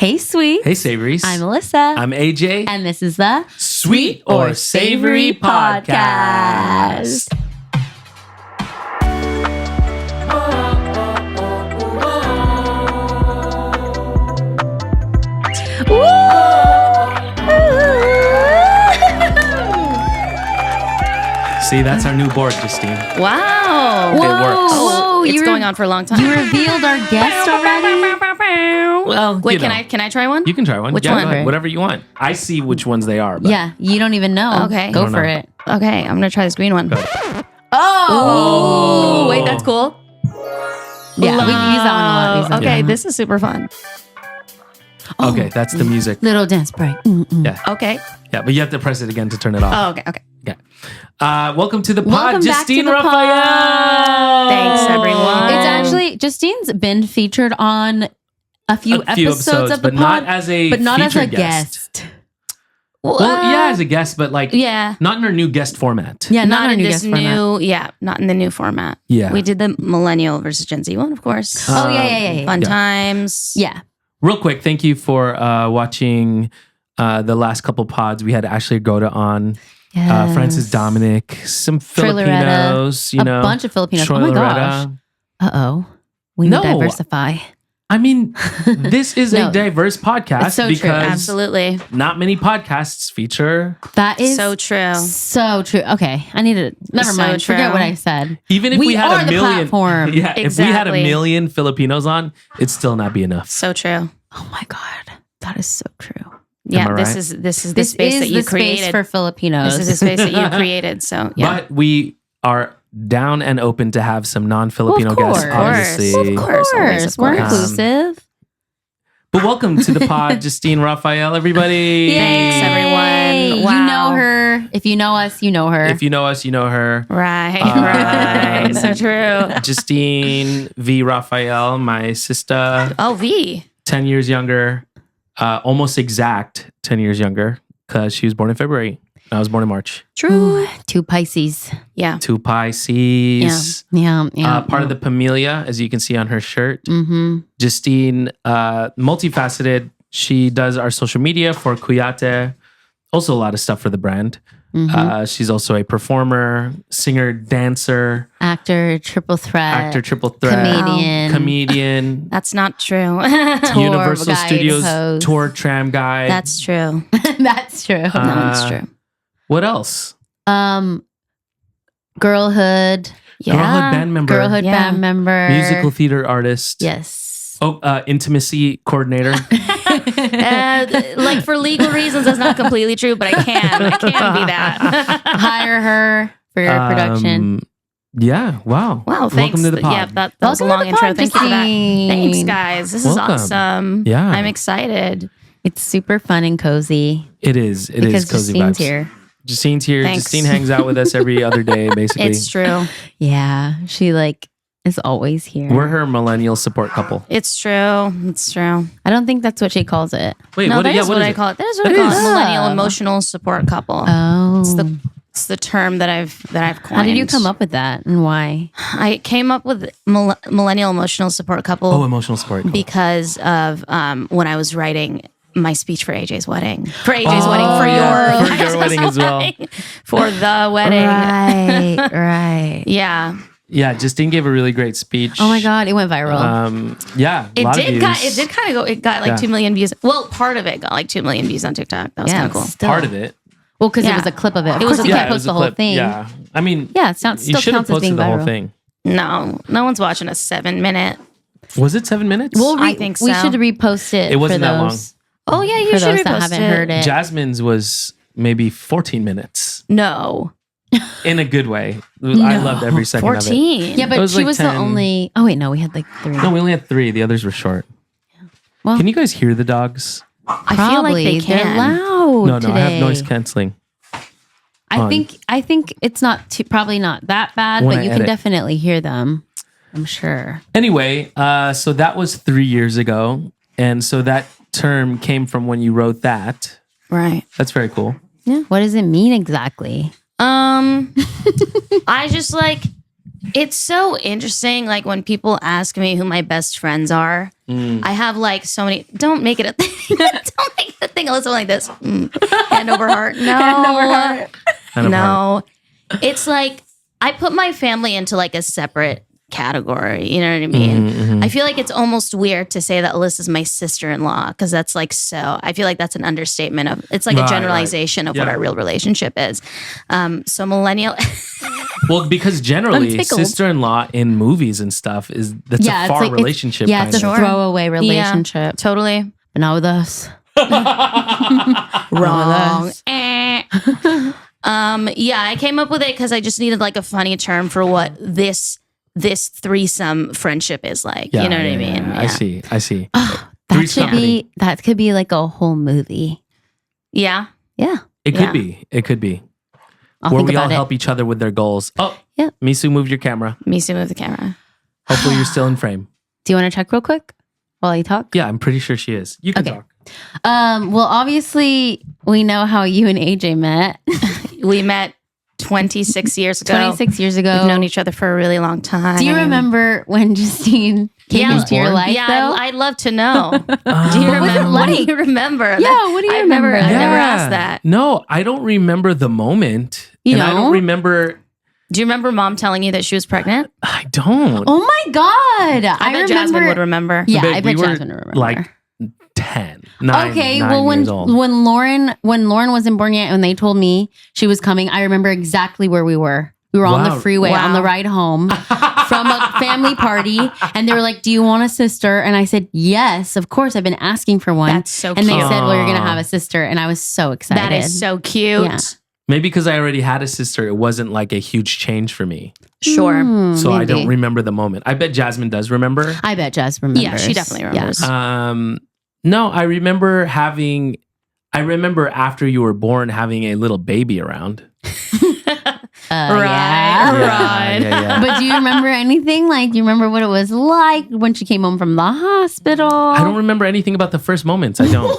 Hey, sweet. Hey, Savories. I'm Alyssa. I'm AJ. And this is the Sweet or Savory Podcast. See, that's our new board, Justine. Wow. It works. Oh, it's going on for a long time. You revealed our guest already? Well, Wait, can I try one? You can try one. Which Yeah, one? go ahead. Whatever you want. I see which ones they are. But Yeah, you don't even know. Okay. Go I don't for know. it. Okay, I'm going to try this green one. Oh! Wait, that's cool. Yeah, we can use that one a lot. Okay, this is super fun. Okay, that's the music. Little dance break. Yeah. Okay. Yeah, but you have to press it again to turn it off. Oh, okay. Okay. Welcome to the pod, Welcome back to Justine the Rafael. Thanks, everyone. It's actually, Justine's been featured on a few episodes of the but pod. not as a but not as a featured guest. Well, yeah, as a guest, but like Yeah. not in our new guest format. Yeah, Not our in new this guest format. not in the new format. Yeah. We did the Millennial versus Gen Z one, of course. Oh, yeah. Fun times. Yeah. Real quick, thank you for watching the last couple pods. We had Ashley Goda on, Yes. Francis Dominic, some Troy Loretta. Filipinos, you know. A bunch of Filipinos. Troy Oh my Loretta. gosh. Uh-oh. We need No. to diversify. I mean, this is No. a diverse podcast It's so true. because Absolutely. not many podcasts feature. That is So true. so true. Okay. I need to, never So mind. Forget true. what I said. Even if We we had are a the million, platform. yeah, if we had a Exactly. million Filipinos on, it'd still not be enough. So true. Oh my God. That is so true. Yeah, I this right? is the This space is that you the created. space for Filipinos. This is the space that you created. So yeah. But we are down and open to have some non-Filipino Well, of guests, course. obviously. Of course. Always, of We're course. inclusive. But welcome to the pod, Justine Rafael, everybody. Thanks, everyone. You Wow. know her. If you know us, you know her. If you know us, you know her. Right, Um, right. So true. Justine V. Rafael, my sister, Oh, V. 10 years younger, almost exact 10 years younger, because she was born in February. I was born in March. True. Two Pisces. Yeah. Two Pisces. Yeah. Part of the Pamelia, as you can see on her shirt. Mm-hmm. Justine, multifaceted. She does our social media for Kuyate. Also a lot of stuff for the brand. Mm-hmm. She's also a performer, singer, dancer, Actor, triple threat. triple threat, comedian, That's not true. Universal guide Studios host. tour tram guide. That's true. That's true. That's true. What else? Girlhood. Yeah. Girlhood band member, Girlhood Yeah. band member. musical theater artist. Yes. Oh, intimacy coordinator. Like for legal reasons, that's not completely true, but I can be that. Hire her for your production. Yeah. Wow. Wow. Thanks. Welcome to the pod. Yeah, that was a Welcome to long the intro. pod, Thank you for that. Justine. Thanks, guys. This is Welcome. awesome. Yeah. I'm excited. It's super fun and cozy. It is. It because is cozy Justine's vibes. here. Justine's here. Thanks. Justine hangs out with us every other day, basically. It's true. Yeah. She is always here. We're her millennial support couple. It's true. It's true. I don't think that's what she calls it. Wait, No, what? that Yeah, is what what is I it? call it. That is what It I call is. it. Millennial Oh. emotional support couple. Oh. It's the term that I've coined. How did you come up with that and why? I came up with millennial emotional support couple Oh, emotional support couple. because of when I was writing my speech for AJ's wedding. For AJ's Oh, wedding. For yeah. your For your wedding as well. wedding. For the wedding. Right. Right. Yeah. Yeah, Justine gave a really great speech. Oh my God. It went viral. Yeah, a It lot of did. views. It did kind of go. It got like Yeah. 2 million views. Well, part of it got like 2 million views on TikTok. That was kind of cool. still. Part of it. Well, because Yeah. it was a clip of it. Of It course, was a you clip. can't it post was the a whole clip. thing. Yeah, I mean, Yeah, it sounds, you still should have counts as being posted the whole viral. thing. No one's watching a 7-minute. Was it 7 minutes? Well, I think we so. should repost it. It wasn't for that long. those, Oh yeah, you For should those that repost haven't it. heard it. Jasmine's was maybe 14 minutes No, in a good way. I loved every second of it. 14. Yeah, It but was she like was 10. the only. Oh wait, no, we had like 3. No, we only had 3. The others were short. Well, Can you guys hear the dogs? I feel like they They're can. loud No, today. I have noise canceling. I think it's not probably not that bad, When but I you edit. can definitely hear them. I'm sure. Anyway, so that was 3 years ago. And so that term came from when you wrote that. Right. That's very cool. Yeah. What does it mean exactly? I just like It's so interesting. Like when people ask me who my best friends are, I have like so many. Don't make it a thing. Don't make it a thing. Alyssa like this. Hand over heart. No. Hand over heart. No. It's like I put my family into like a separate category. You know what I mean? I feel like it's almost weird to say that Alyssa's my sister-in-law because that's like so. I feel like that's an understatement of. It's like a generalization of what our real relationship is. So millennial. Well, because generally, sister-in-law in movies and stuff that's a far relationship. It's a throwaway relationship. Yeah, totally. But not with us. Wrong. I came up with it because I just needed like a funny term for what this threesome friendship is like. You know what I mean? I see. That could be like a whole movie. Yeah. Yeah. It could be. Where we all help each other with their goals. Oh, yeah. Misu, move your camera. Misu, move the camera. Hopefully you're still in frame. Do you want to check real quick while you talk? Yeah, I'm pretty sure she is. You can talk. Well, obviously, we know how you and AJ met. We met 26 years ago. 26 years ago. We've known each other for a really long time. Do you remember when Justine came into your life? Yeah, though? I'd love to know. Do you remember? What do you remember? Yeah, what do you remember? I've never asked that. No, I don't remember the moment. I don't remember. Do you remember mom telling you that she was pregnant? I don't. Oh my God. I bet Jasmine would remember. Yeah, I bet Jasmine would remember. Like 10, 9, okay, 9 well, years old. when Lauren wasn't born yet, and they told me she was coming, I remember exactly where we were. We were on the freeway on the ride home from a family party, and they were like, "Do you want a sister?" And I said, "Yes, of course. I've been asking for one." That's so and cute. they said, "Well, you're gonna have a sister," and I was so excited. That is so cute. Yeah. Maybe because I already had a sister, it wasn't like a huge change for me. Sure. So maybe. I don't remember the moment. I bet Jasmine does remember. I bet Jazz remembers. Yeah, she definitely remembers. No, I remember after you were born having a little baby around. Right. But do you remember anything? Like, do you remember what it was like when she came home from the hospital? I don't remember anything about the first moments. I don't.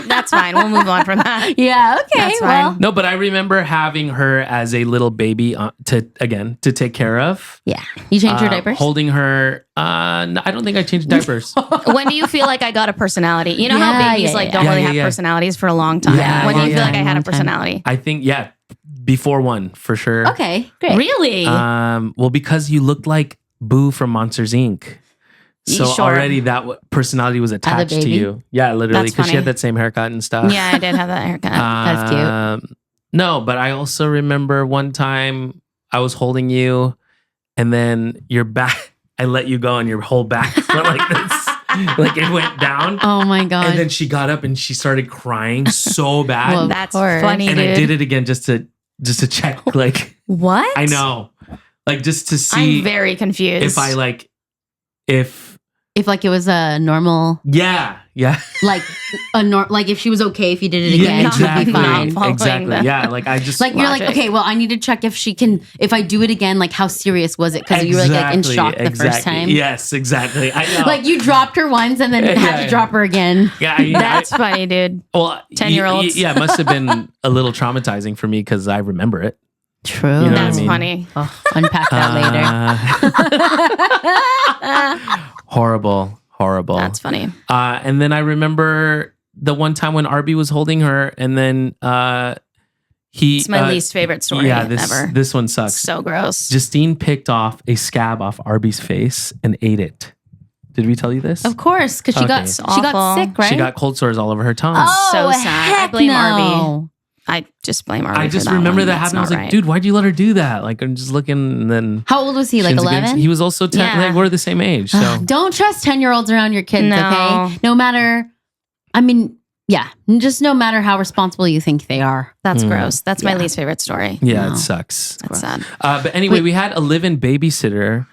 That's fine. We'll move on from that. Yeah, okay. That's fine. No, but I remember having her as a little baby to take care of. Yeah. You changed her diapers? Holding her. No, I don't think I changed diapers. When do you feel like I got a personality? You know how babies don't really have personalities for a long time. Yeah, when do you feel like I had a personality? I think, before one, for sure. Okay, great. Really? Well, because you looked like Boo from Monsters, Inc. So already that personality was attached to you. Yeah, literally. Because she had that same haircut and stuff. Yeah, I did have that haircut. That's cute. No, but I also remember one time I was holding you and then your back, I let you go and your whole back went like this. Like it went down. Oh my God. And then she got up and she started crying so bad. Well, that's funny, and dude. I did it again just to check, like, what? I know, like, just to see. I'm very confused. If I like, if like it was a normal, like like if she was okay if you did it again, exactly, she'd be fine. Exactly, like I just like you're like, okay, well, I need to check if I do it again, like how serious was it? Because you were like in shock the first time. Yes, exactly. I know. Like you dropped her once and then had to drop her again. Yeah, that's funny, dude. Well, 10-year-olds. Yeah, it must have been a little traumatizing for me because I remember it. True. You know that's funny. Oh, unpack that later. Horrible. That's funny. And then I remember the one time when Arby was holding her, and then It's my least favorite story ever. This one sucks. So gross. Justine picked off a scab off Arby's face and ate it. Did we tell you this? Of course, because she got sick, right? She got cold sores all over her tongue. Oh, so sad. I blame Arby. I just blame Arby. I just remember that happened. I was like, dude, why'd you let her do that? Like, I'm just looking, and then how old was he? Like 11? He was also 10. Yeah. Like, we're the same age. So don't trust 10-year-olds around your kids. No. Okay, no matter. I mean, yeah, just no matter how responsible you think they are. That's gross. That's my least favorite story. Yeah, No. it sucks. That's sad. But anyway, we had a live-in babysitter.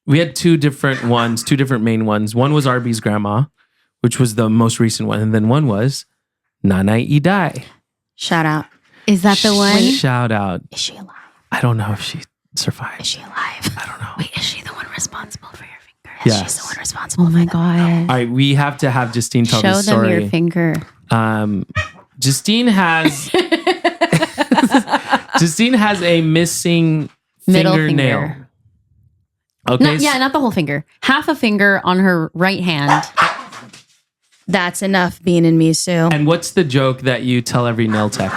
We had two different main ones. One was Arby's grandma, which was the most recent one, and then one was Nanay Iday. Shout out. Is that the one? Shout out. Is she alive? I don't know if she survived. Is she alive? I don't know. Wait, is she the one responsible for your finger? Yes. She's the one responsible. Oh my God. All right, we have to have Justine tell Show this them story. your finger. Justine has a missing Middle fingernail. finger. Okay. Not the whole finger. Half a finger on her right hand. That's enough being in me, Sue. And what's the joke that you tell every nail tech?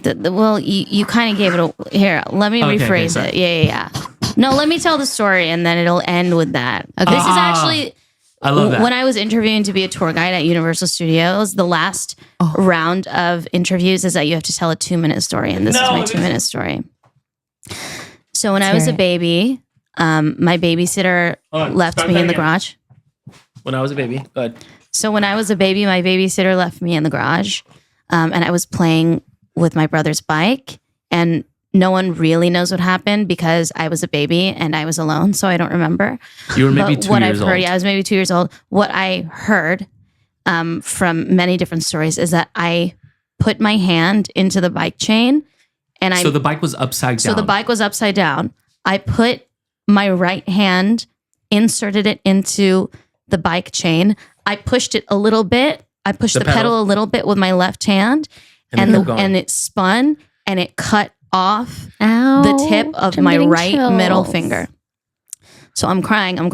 Well, you kind of gave it here. Let me rephrase it. Yeah. No, let me tell the story and then it'll end with that. Okay. This is actually, I love that. When I was interviewing to be a tour guide at Universal Studios, the last round of interviews is that you have to tell a 2-minute story. And this is my 2-minute story. So when I was a baby, my babysitter left me in the garage. When I was a baby. Go ahead. So when I was a baby, my babysitter left me in the garage. And I was playing with my brother's bike. And no one really knows what happened because I was a baby and I was alone. So I don't remember. You were maybe 2 years old. Yeah, I was maybe 2 years old. What I heard from many different stories is that I put my hand into the bike chain. So the bike was upside down. So the bike was upside down. I put my right hand, inserted it into the bike chain. I pushed it a little bit. I pushed the pedal a little bit with my left hand, and it spun and it cut off the tip of my right middle finger. So I'm crying. Our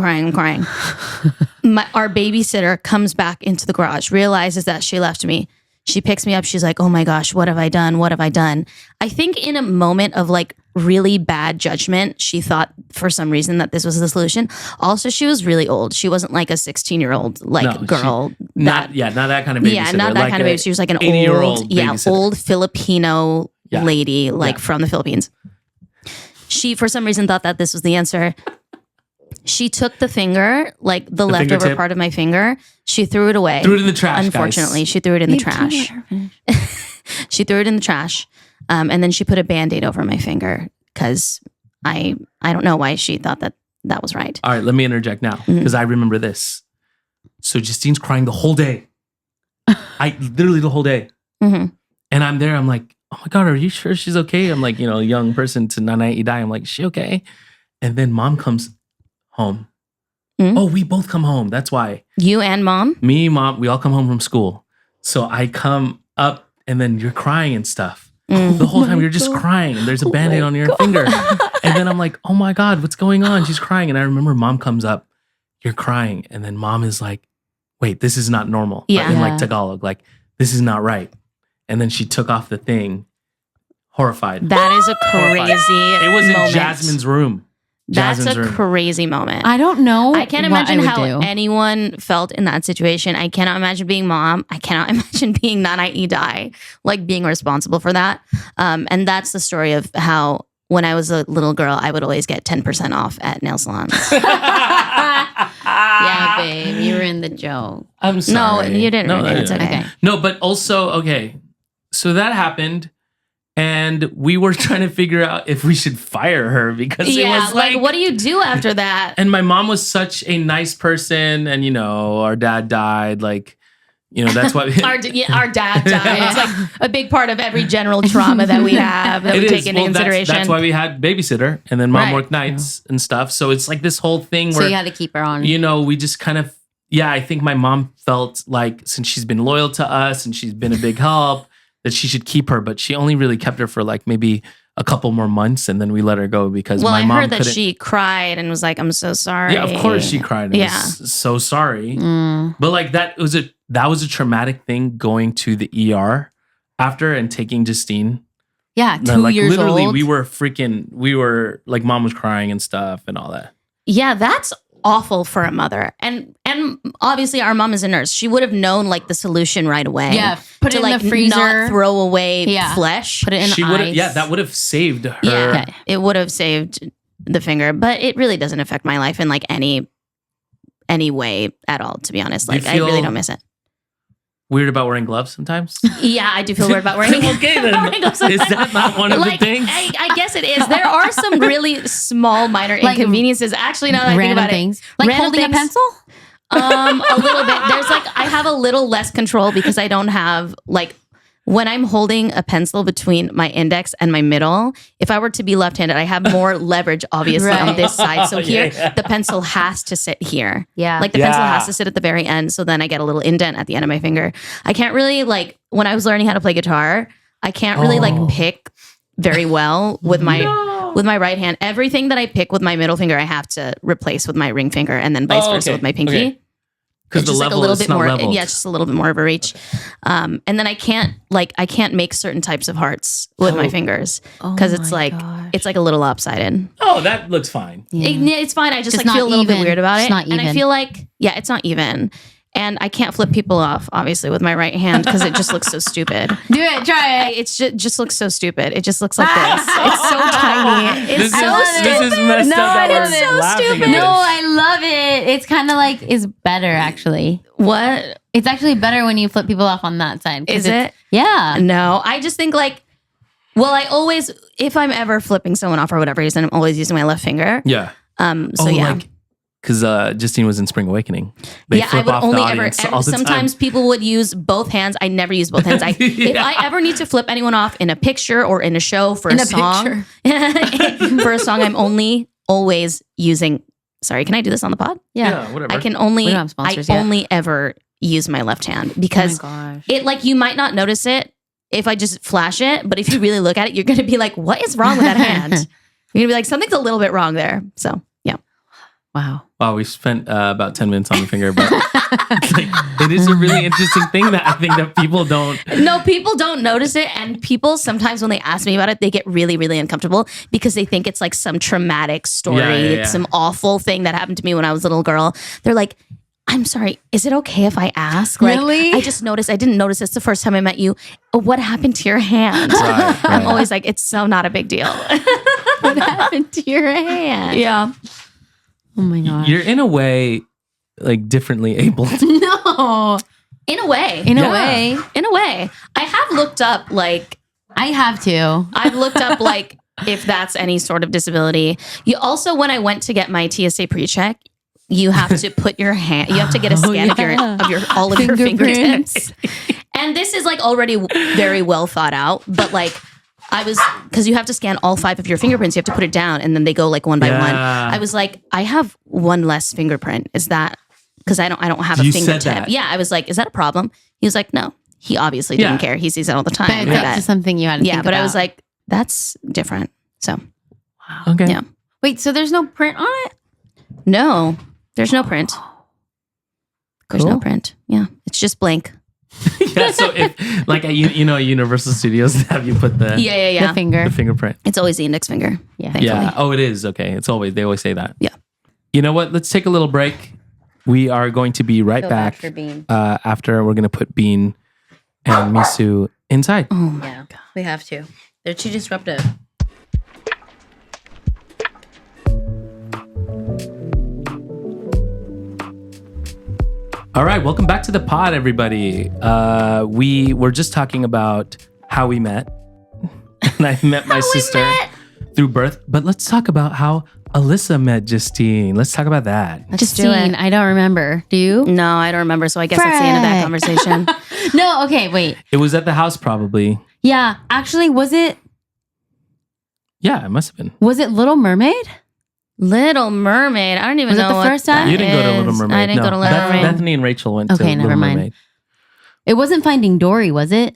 babysitter comes back into the garage, realizes that she left me. She picks me up. She's like, oh my gosh, what have I done? What have I done? I think in a moment of like really bad judgment, she thought for some reason that this was the solution. Also, she was really old. She wasn't like a 16-year-old girl. Not that kind of babysitter. Yeah, not that kind of baby. She was like an old Filipino lady, from the Philippines. She, for some reason, thought that this was the answer. She took the finger, like the leftover part of my finger. She threw it away. Threw it in the trash. Unfortunately, she threw it in the trash. She threw it in the trash, and then she put a Band-Aid over my finger because I don't know why she thought that was right. All right, let me interject now because I remember this. So Justine's crying the whole day. Literally the whole day, and I'm there. I'm like, oh my God, are you sure she's okay? I'm like, a young person to Nanay Iday. I'm like, is she okay? And then mom comes home. Oh, we both come home. That's why. You and mom? Me, mom, we all come home from school. So I come up and then you're crying and stuff. The whole time you're just crying and there's a Band-Aid on your finger. And then I'm like, oh my God, what's going on? She's crying. And I remember mom comes up, you're crying. And then mom is like, wait, this is not normal. Yeah. In like Tagalog, like, this is not right. And then she took off the thing, horrified. That is a crazy It was moment. in Jasmine's room. That's a crazy moment. I don't know. I can't imagine how anyone felt in that situation. I cannot imagine being mom. I cannot imagine being Nanay Iday, like being responsible for that. And that's the story of how when I was a little girl, I would always get 10% off at nail salons. Yeah, babe, you were in the joke. I'm sorry. No, you didn't. It's okay. No, but also, okay. So that happened. And we were trying to figure out if we should fire her because it was like, what do you do after that? And my mom was such a nice person, and our dad died. Like, that's why our dad died. It's like a big part of every general trauma that we have that we take into consideration. That's why we had babysitter, and then mom worked nights and stuff. So it's like this whole thing where you had to keep her on. We just kind of I think my mom felt like since she's been loyal to us and she's been a big help, that she should keep her, but she only really kept her for like maybe a couple more months, and then we let her go because my mom heard that she cried and was like, "I'm so sorry." Yeah, of course she cried. And was so sorry. But like that was a traumatic thing going to the ER after and taking Justine. Yeah, 2 years literally, old. we were like, mom was crying and stuff and all that. Yeah, that's awful for a mother. And obviously our mom is a nurse. She would have known like the solution right away. Yeah, put it in like the freezer. Not throw away flesh. Put it in ice. That would have saved her. Yeah, it would have saved the finger. But it really doesn't affect my life in like any way at all, to be honest. Like I really don't miss it. Weird about wearing gloves sometimes? Yeah, I do feel weird about wearing okay, then. Is that not one of the things? I guess it is. There are some really small, minor inconveniences. Actually, now that I think about things. it. Like holding a pencil? A little bit. There's I have a little less control because I don't have when I'm holding a pencil between my index and my middle, if I were to be left-handed, I have more leverage, obviously, on this side. So here, the pencil has to sit here. Yeah. The pencil has to sit at the very end. So then I get a little indent at the end of my finger. I can't really, when I was learning how to play guitar, I can't really, pick very well with my right hand. Everything that I pick with my middle finger, I have to replace with my ring finger, and then vice versa with my pinky. Because the level is not leveled. Yeah, it's just a little bit more of a reach. And then I can't make certain types of hearts with my fingers because it's like a little lopsided. Oh, that looks fine. It's fine. I just feel a little bit weird about it. And I feel like, it's not even. And I can't flip people off, obviously, with my right hand because it just looks so stupid. Do it. Try it. It just looks so stupid. It just looks like this. It's so tiny. It's so stupid. This is messed up. It's so stupid. No, I love it. It's kind of like is better actually. What? It's actually better when you flip people off on that side. Is it? Yeah. No, I just think I always, if I'm ever flipping someone off for whatever reason, I'm always using my left finger. Yeah. Because Justine was in Spring Awakening. I would only ever sometimes people would use both hands. I never use both hands. If I ever need to flip anyone off in a picture or in a show for a song, I'm only always using. Sorry, can I do this on the pod? Yeah, whatever. I only ever use my left hand because it you might not notice it if I just flash it, but if you really look at it, you're going to be like, "What is wrong with that hand?" You're going to be like, "Something's a little bit wrong there." So. Wow, we spent about 10 minutes on the finger, but it is a really interesting thing that I think that people don't. No, people don't notice it. And people sometimes when they ask me about it, they get really, really uncomfortable because they think it's like some traumatic story, some awful thing that happened to me when I was a little girl. They're like, I'm sorry, is it okay if I ask? Really? I just noticed, I didn't notice this the first time I met you. What happened to your hand? Right. I'm always like, it's so not a big deal. What happened to your hand? Yeah. Oh my God. You're in a way differently abled. No. In a way. In a way. I have looked up I have to. I've looked up if that's any sort of disability. You also, when I went to get my TSA pre-check, you have to put your hand, you have to get a scan of your all of your fingertips. And this is already very well thought out, but because you have to scan all 5 of your fingerprints, you have to put it down and then they go one by one. I was like, I have one less fingerprint. Is that because I don't have a fingertip? Said that. Yeah, I was like, is that a problem? He was like, no. He obviously didn't care. He sees it all the time. But that's just something you had to think about. I was like, that's different. So, wow. Okay. Yeah. Wait, so there's no print on it? No, there's no print. There's no print. Yeah, it's just blank. Yeah, so if at Universal Studios have you put the the fingerprint. It's always the index finger. Yeah. Thankfully. Yeah. Oh, it is. Okay. They always say that. Yeah. You know what? Let's take a little break. We are going to be right back for Bean. after we're going to put Bean and Misu inside. Oh my God. We have to. They're too disruptive. All right, welcome back to the pod, everybody. We were just talking about how we met. And I met my sister through birth. But let's talk about how Alyssa met Justine. Let's talk about that. Justine, I don't remember. Do you? No, I don't remember. So I guess that's the end of that conversation. No, okay, wait. It was at the house, probably. Yeah, actually, was it Yeah, it must have been. Was it Little Mermaid? Little Mermaid. I don't even know. Was it the first time? You didn't go to Little Mermaid. I didn't go to Little Mermaid. Bethany and Rachel went to never Little mind. Mermaid. It wasn't Finding Dory, was it?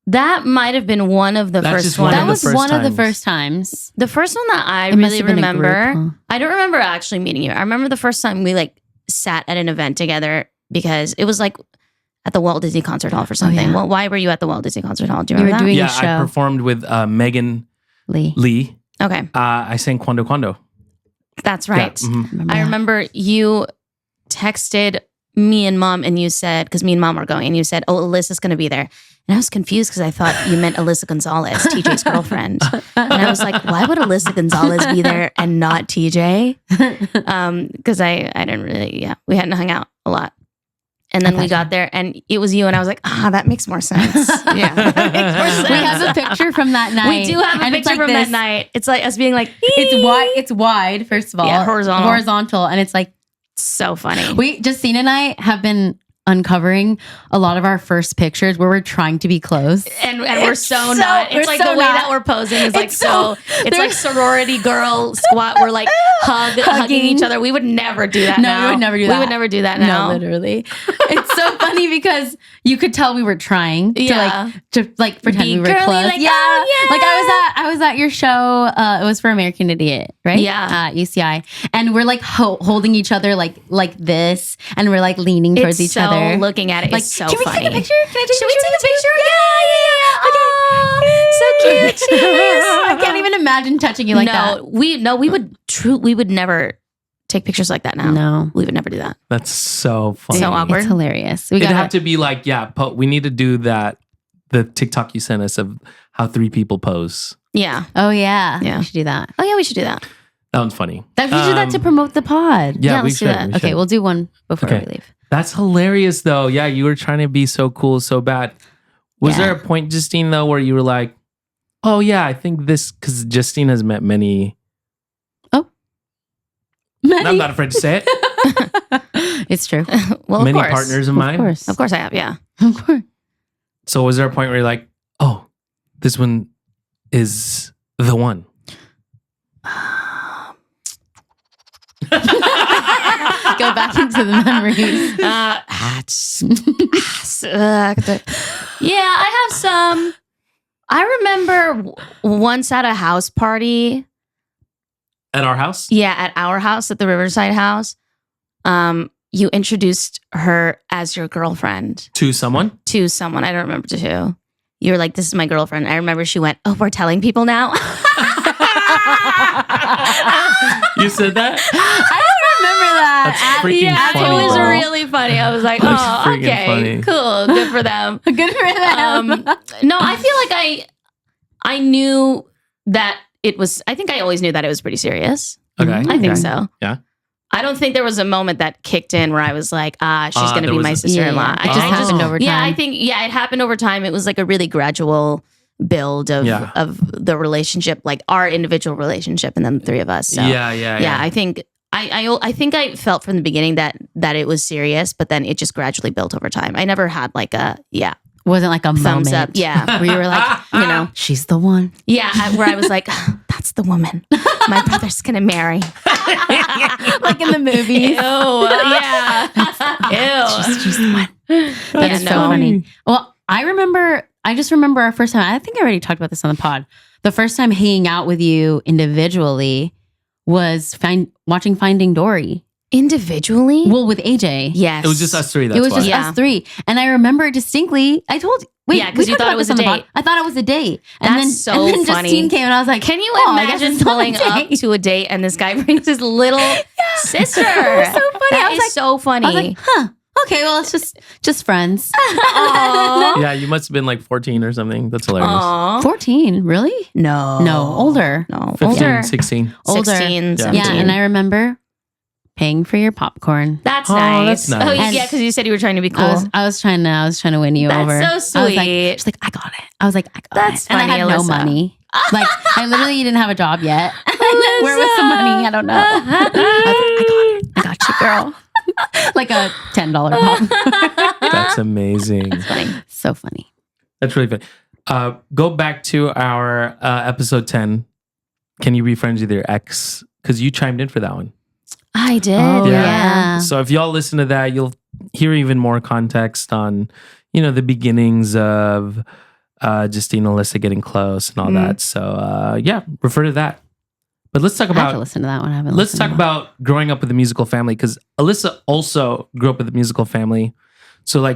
That might have been one of the first ones. That was one of the first times. The first one that I really remember. I don't remember actually meeting you. I remember the first time we sat at an event together because it was at the Walt Disney Concert Hall for something. Oh, yeah. Well, why were you at the Walt Disney Concert Hall? Do you remember that? doing a show. I performed with Megan Lee. Okay. I sang Quando Quando. That's right. Yeah, mm-hmm. I remember you texted me and Mom and you said, because me and Mom were going, and you said, oh, Alyssa's going to be there. And I was confused because I thought you meant Alyssa Gonzalez, TJ's girlfriend. And I was like, why would Alyssa Gonzalez be there and not TJ? Because I didn't really, we hadn't hung out a lot. And then we got there and it was you and I was like, that makes more sense. Yeah, that makes more sense. We have a picture from that night. We do have a picture from that night. It's like us being like, it's wide, first of all. Yeah, horizontal. Horizontal. And it's so funny. Justine and I have been uncovering a lot of our first pictures where we're trying to be close. And we're so not. It's like the way that we're posing is like so. It's like sorority girl squat. We're like hugging each other. We would never do that. No, now. we would never do that. We would never do that now. No, literally. It's so funny because you could tell we were trying to pretend we were girly, close. like, oh, yeah. Like I was at your show. It was for American Idiot, right? Yeah. At UCI, and we're like holding each other like this, and we're like leaning towards each other. Looking at it, Like, is so can we funny. take a picture? Can I take Should a we picture? take a picture? Yeah. So cute. She is. I can't even imagine touching you like that. We would never take pictures like that now. No. We would never do that. That's so funny. So awkward. It's hilarious. It'd have to be like, we need to do that. The TikTok you sent us of how 3 people pose. Yeah. Oh yeah. Yeah. We should do that. Oh yeah, we should do that. That one's funny. We should do that to promote the pod. Yeah, we let's do should. that. we Okay, should. we'll do one before we leave. That's hilarious though. Yeah, you were trying to be so cool, so bad. Was there a point, Justine, though, where you were like, oh yeah, I think this, because Justine has met many. Many. I'm not afraid to say it. It's true. Well, Many of course. partners of mine. Of course I have, yeah. Of course. So was there a point where you're like, oh, this one is the one? Go back into the memories. Yeah, I have some. I remember once at a house party. At our house? Yeah, at our house, at the Riverside house. You introduced her as your girlfriend To someone? to someone. I don't remember to who. You were like, this is my girlfriend. I remember she went, oh, we're telling people now. You said that? I don't remember that. That's freaking Yeah, funny. it was bro. really funny. I was like, That's oh, freaking okay, funny. cool. Good for them. Good for them. No, I feel like I knew that it was, I think I always knew that it was pretty serious. Okay. I think so. Yeah. I don't think there was a moment that kicked in where I was like, she's going to there be was my a- sister-in-law. It just happened over time. Yeah, I think, it happened over time. It was like a really gradual build of the relationship, like our individual relationship and then the 3 of us. So Yeah. I think I think I felt from the beginning that it was serious, but then it just gradually built over time. I never had like a Wasn't like a thumbs moment. up. Yeah. Where you were like, she's the one. Yeah, where I was like, that's the woman my brother's gonna marry. Like in the movies. Ew. Yeah. Ew. She's the one. That is so funny. Well, I just remember our first time. I think I already talked about this on the pod. The first time hanging out with you individually was watching Finding Dory. Individually? Well, with AJ. Yes. It was just us 3. That's It was why. just us 3. And I remember distinctly, I told you. Wait, Yeah, 'cause we you talked thought about it was this on a the pod. date. I thought it was a date. That's And then, so and then funny. Justine came and I was like, Can you I guess imagine it's not a pulling up date. to a date and this guy brings his little sister? It was so funny. That I was is like- so funny. I was like, huh. Okay, well, it's just friends. Aw. Yeah, you must have been like 14 or something. That's hilarious. Aw. 14, really? No. No, older. No. 15, Older. 16. Older. 16, 17. Yeah, and I remember paying for your popcorn. That's Oh, nice. that's nice. Oh, And yeah, because you said you were trying to be cool. I was trying to win you That's over. so I was like, sweet. she's like, I got it. I was like, I got That's it. And funny, I had no Alyssa. money. Like, I literally didn't have a job yet. Where was the money? I don't know. I was like, I got you, girl. Like a $10 pop. That's amazing. Funny. So funny. That's really funny. Go back to our episode 10. Can you be friends with your ex? Because you chimed in for that one. I did. Oh, Yeah. yeah. So if y'all listen to that, you'll hear even more context on, the beginnings of Justine and Alyssa getting close and all that. So refer to that. But let's talk I have to about listen to that one. I haven't let's listened talk to about growing up with a musical family, because Alyssa also grew up with a musical family. So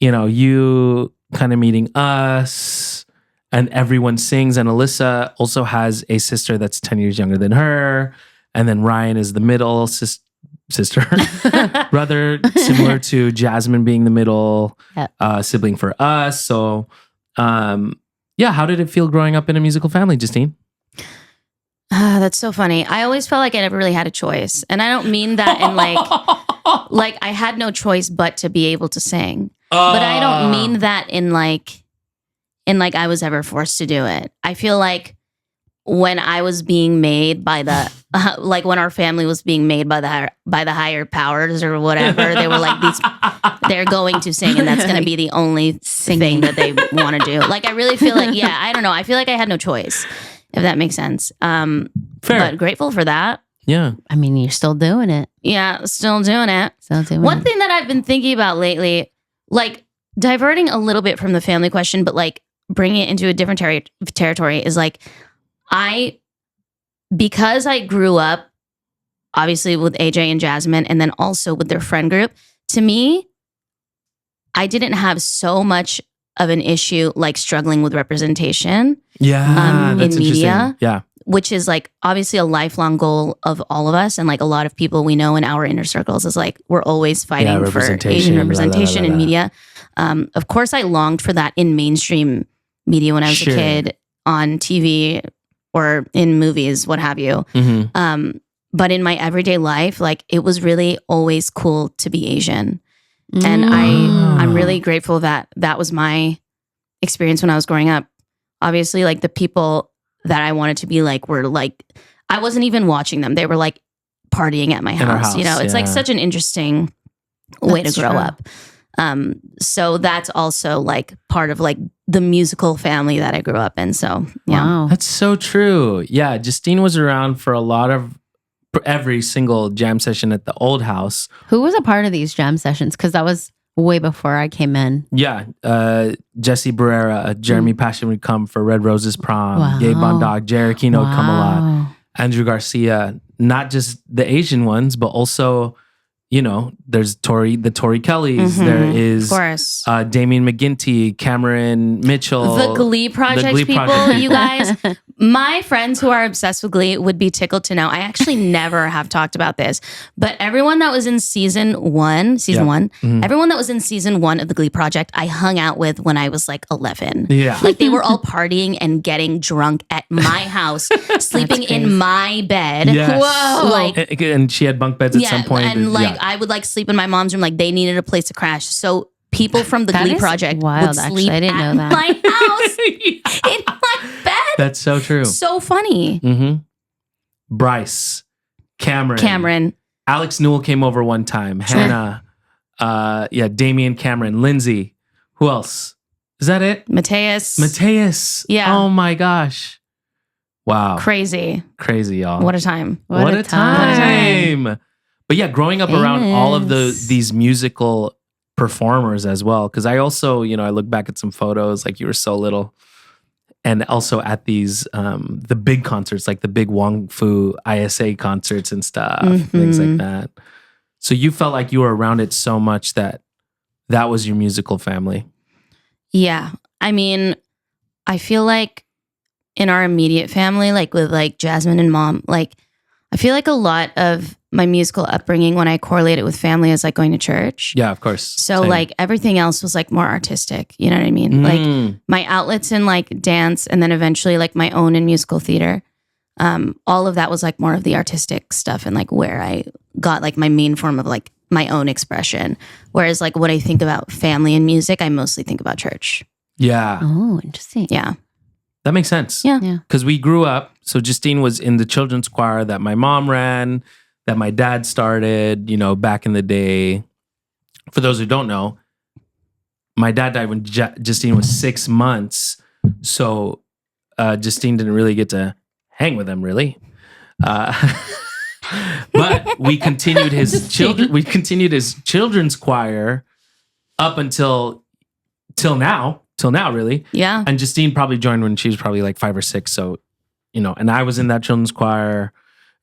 you kind of meeting us and everyone sings, and Alyssa also has a sister that's 10 years younger than her. And then Ryan is the middle sister, brother, similar to Jasmine being the middle sibling for us. So, how did it feel growing up in a musical family, Justine? That's so funny. I always felt like I never really had a choice. And I don't mean that in like I had no choice but to be able to sing. But I don't mean that in like I was ever forced to do it. I feel like when I was being made by the when our family was being made by the higher powers or whatever, they were like they're going to sing, and that's going to be the only thing that they want to do. Like, I really feel like, I don't know. I feel like I had no choice, if that makes sense. Fair. But grateful for that. Yeah. I mean, you're still doing it. Yeah, still doing it. One thing that I've been thinking about lately, like diverting a little bit from the family question, but like bringing it into a different territory is like, because I grew up obviously with AJ and Jasmine, and then also with their friend group, to me, I didn't have so much of an issue like struggling with representation Yeah. That's in media. interesting. Yeah. Which is like obviously a lifelong goal of all of us. And like a lot of people we know in our inner circles is like, we're always fighting for Asian representation in media. Of course, I longed for that in mainstream media when I was a kid, on TV or in movies, what have you. Mm-hmm. But in my everyday life, like it was really always cool to be Asian. And I'm really grateful that that was my experience when I was growing up. Obviously, like the people that I wanted to be like were like, I wasn't even watching them. They were like partying at my house. You know, it's like such an interesting way to grow up. So that's also like part of like the musical family that I grew up in. So yeah. Wow. That's so true. Yeah. Justine was around for every single jam session at the old house. Who was a part of these jam sessions? Because that was way before I came in. Yeah. Jesse Barrera, Jeremy Passion would come for Red Roses Prom. Wow. Gabe Bondog, Jared Kino would come a lot. Andrew Garcia, not just the Asian ones, but also, you know, there's the Tori Kellys. There is, of course, Damien McGinty, Cameron Mitchell. The Glee Project people, you guys. My friends who are obsessed with Glee would be tickled to know. I actually never have talked about this, but everyone that was in season one, everyone that was in season 1 of the Glee Project, I hung out with when I was like 11. Yeah. Like they were all partying and getting drunk at my house, sleeping in my bed. Yes. Whoa. Like, and she had bunk beds at some point. And like I would like sleep in my mom's room. Like they needed a place to crash. So people from the Glee Project would sleep I didn't know that. my house in my bed. That's so true. So funny. Mm-hmm. Bryce, Cameron, Alex Newell came over one time. Hannah, Damian, Cameron, Lindsay. Who else? Is that it? Mateus. Yeah. Oh my gosh. Wow. Crazy, y'all. What a time. What a time. But yeah, growing up around all of these musical performers as well. Because I also, I look back at some photos, like you were so little. And also at these, the big concerts, like the big Wong Fu ISA concerts and stuff, things like that. So you felt like you were around it so much that was your musical family. Yeah. I mean, I feel like in our immediate family, like with like Jasmine and mom, like I feel like a lot of my musical upbringing, when I correlate it with family, is like going to church. Yeah, of course. So Same. like everything else was like more artistic. You know what I mean? Like my outlets in like dance, and then eventually like my own in musical theater. All of that was like more of the artistic stuff, and like where I got like my main form of like my own expression. Whereas like when I think about family and music, I mostly think about church. Yeah. Oh, interesting. Yeah. That makes sense. Yeah. Because we grew up, so Justine was in the children's choir that my mom ran, that my dad started, back in the day. For those who don't know, my dad died when Justine was 6 months. So Justine didn't really get to hang with him, really. But we continued his children's choir up until now, really. Yeah. And Justine probably joined when she was probably like 5 or 6. So, and I was in that children's choir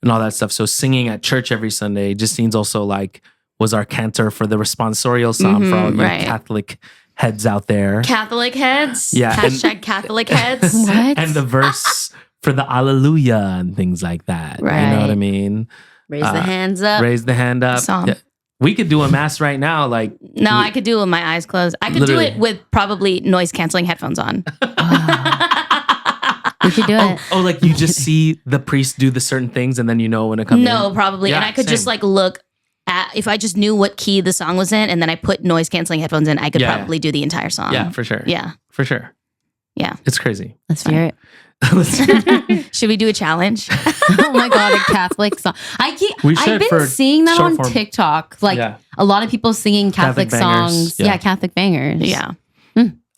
and all that stuff. So singing at church every Sunday. Justine's also like was our cantor for the responsorial psalm for all of you Catholic heads out there. Catholic heads? Yeah. Hashtag Catholic heads. What? And the verse for the Alleluia and things like that. Right. You know what I mean? Raise the hands up. Raise the hand up. Song. Yeah. We could do a mass right now. Like I could do it with my eyes closed. I could do it with probably noise canceling headphones on. We should do it. Oh, like you just see the priest do the certain things and then when it comes in? No, probably. Yeah, and I could just same. like look at, if I just knew what key the song was in and then I put noise canceling headphones in, I could probably do the entire song. Yeah, for sure. Yeah. For sure. Yeah. It's crazy. Let's hear it. Should we do a challenge? Oh my God, a Catholic song. We I've should been for seeing that short on form. TikTok. Like Yeah. a lot of people singing Catholic bangers. songs. Yeah. Yeah, Catholic bangers. Yeah.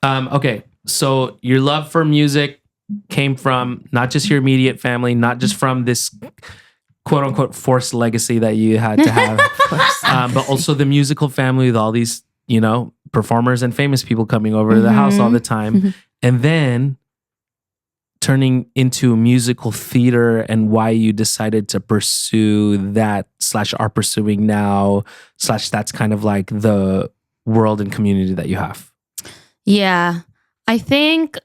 Okay, so your love for music came from not just your immediate family, not just from this quote unquote forced legacy that you had to have, but also the musical family with all these, performers and famous people coming over to the house all the time. And then turning into musical theater and why you decided to pursue that / are pursuing now / that's kind of like the world and community that you have. Yeah. I think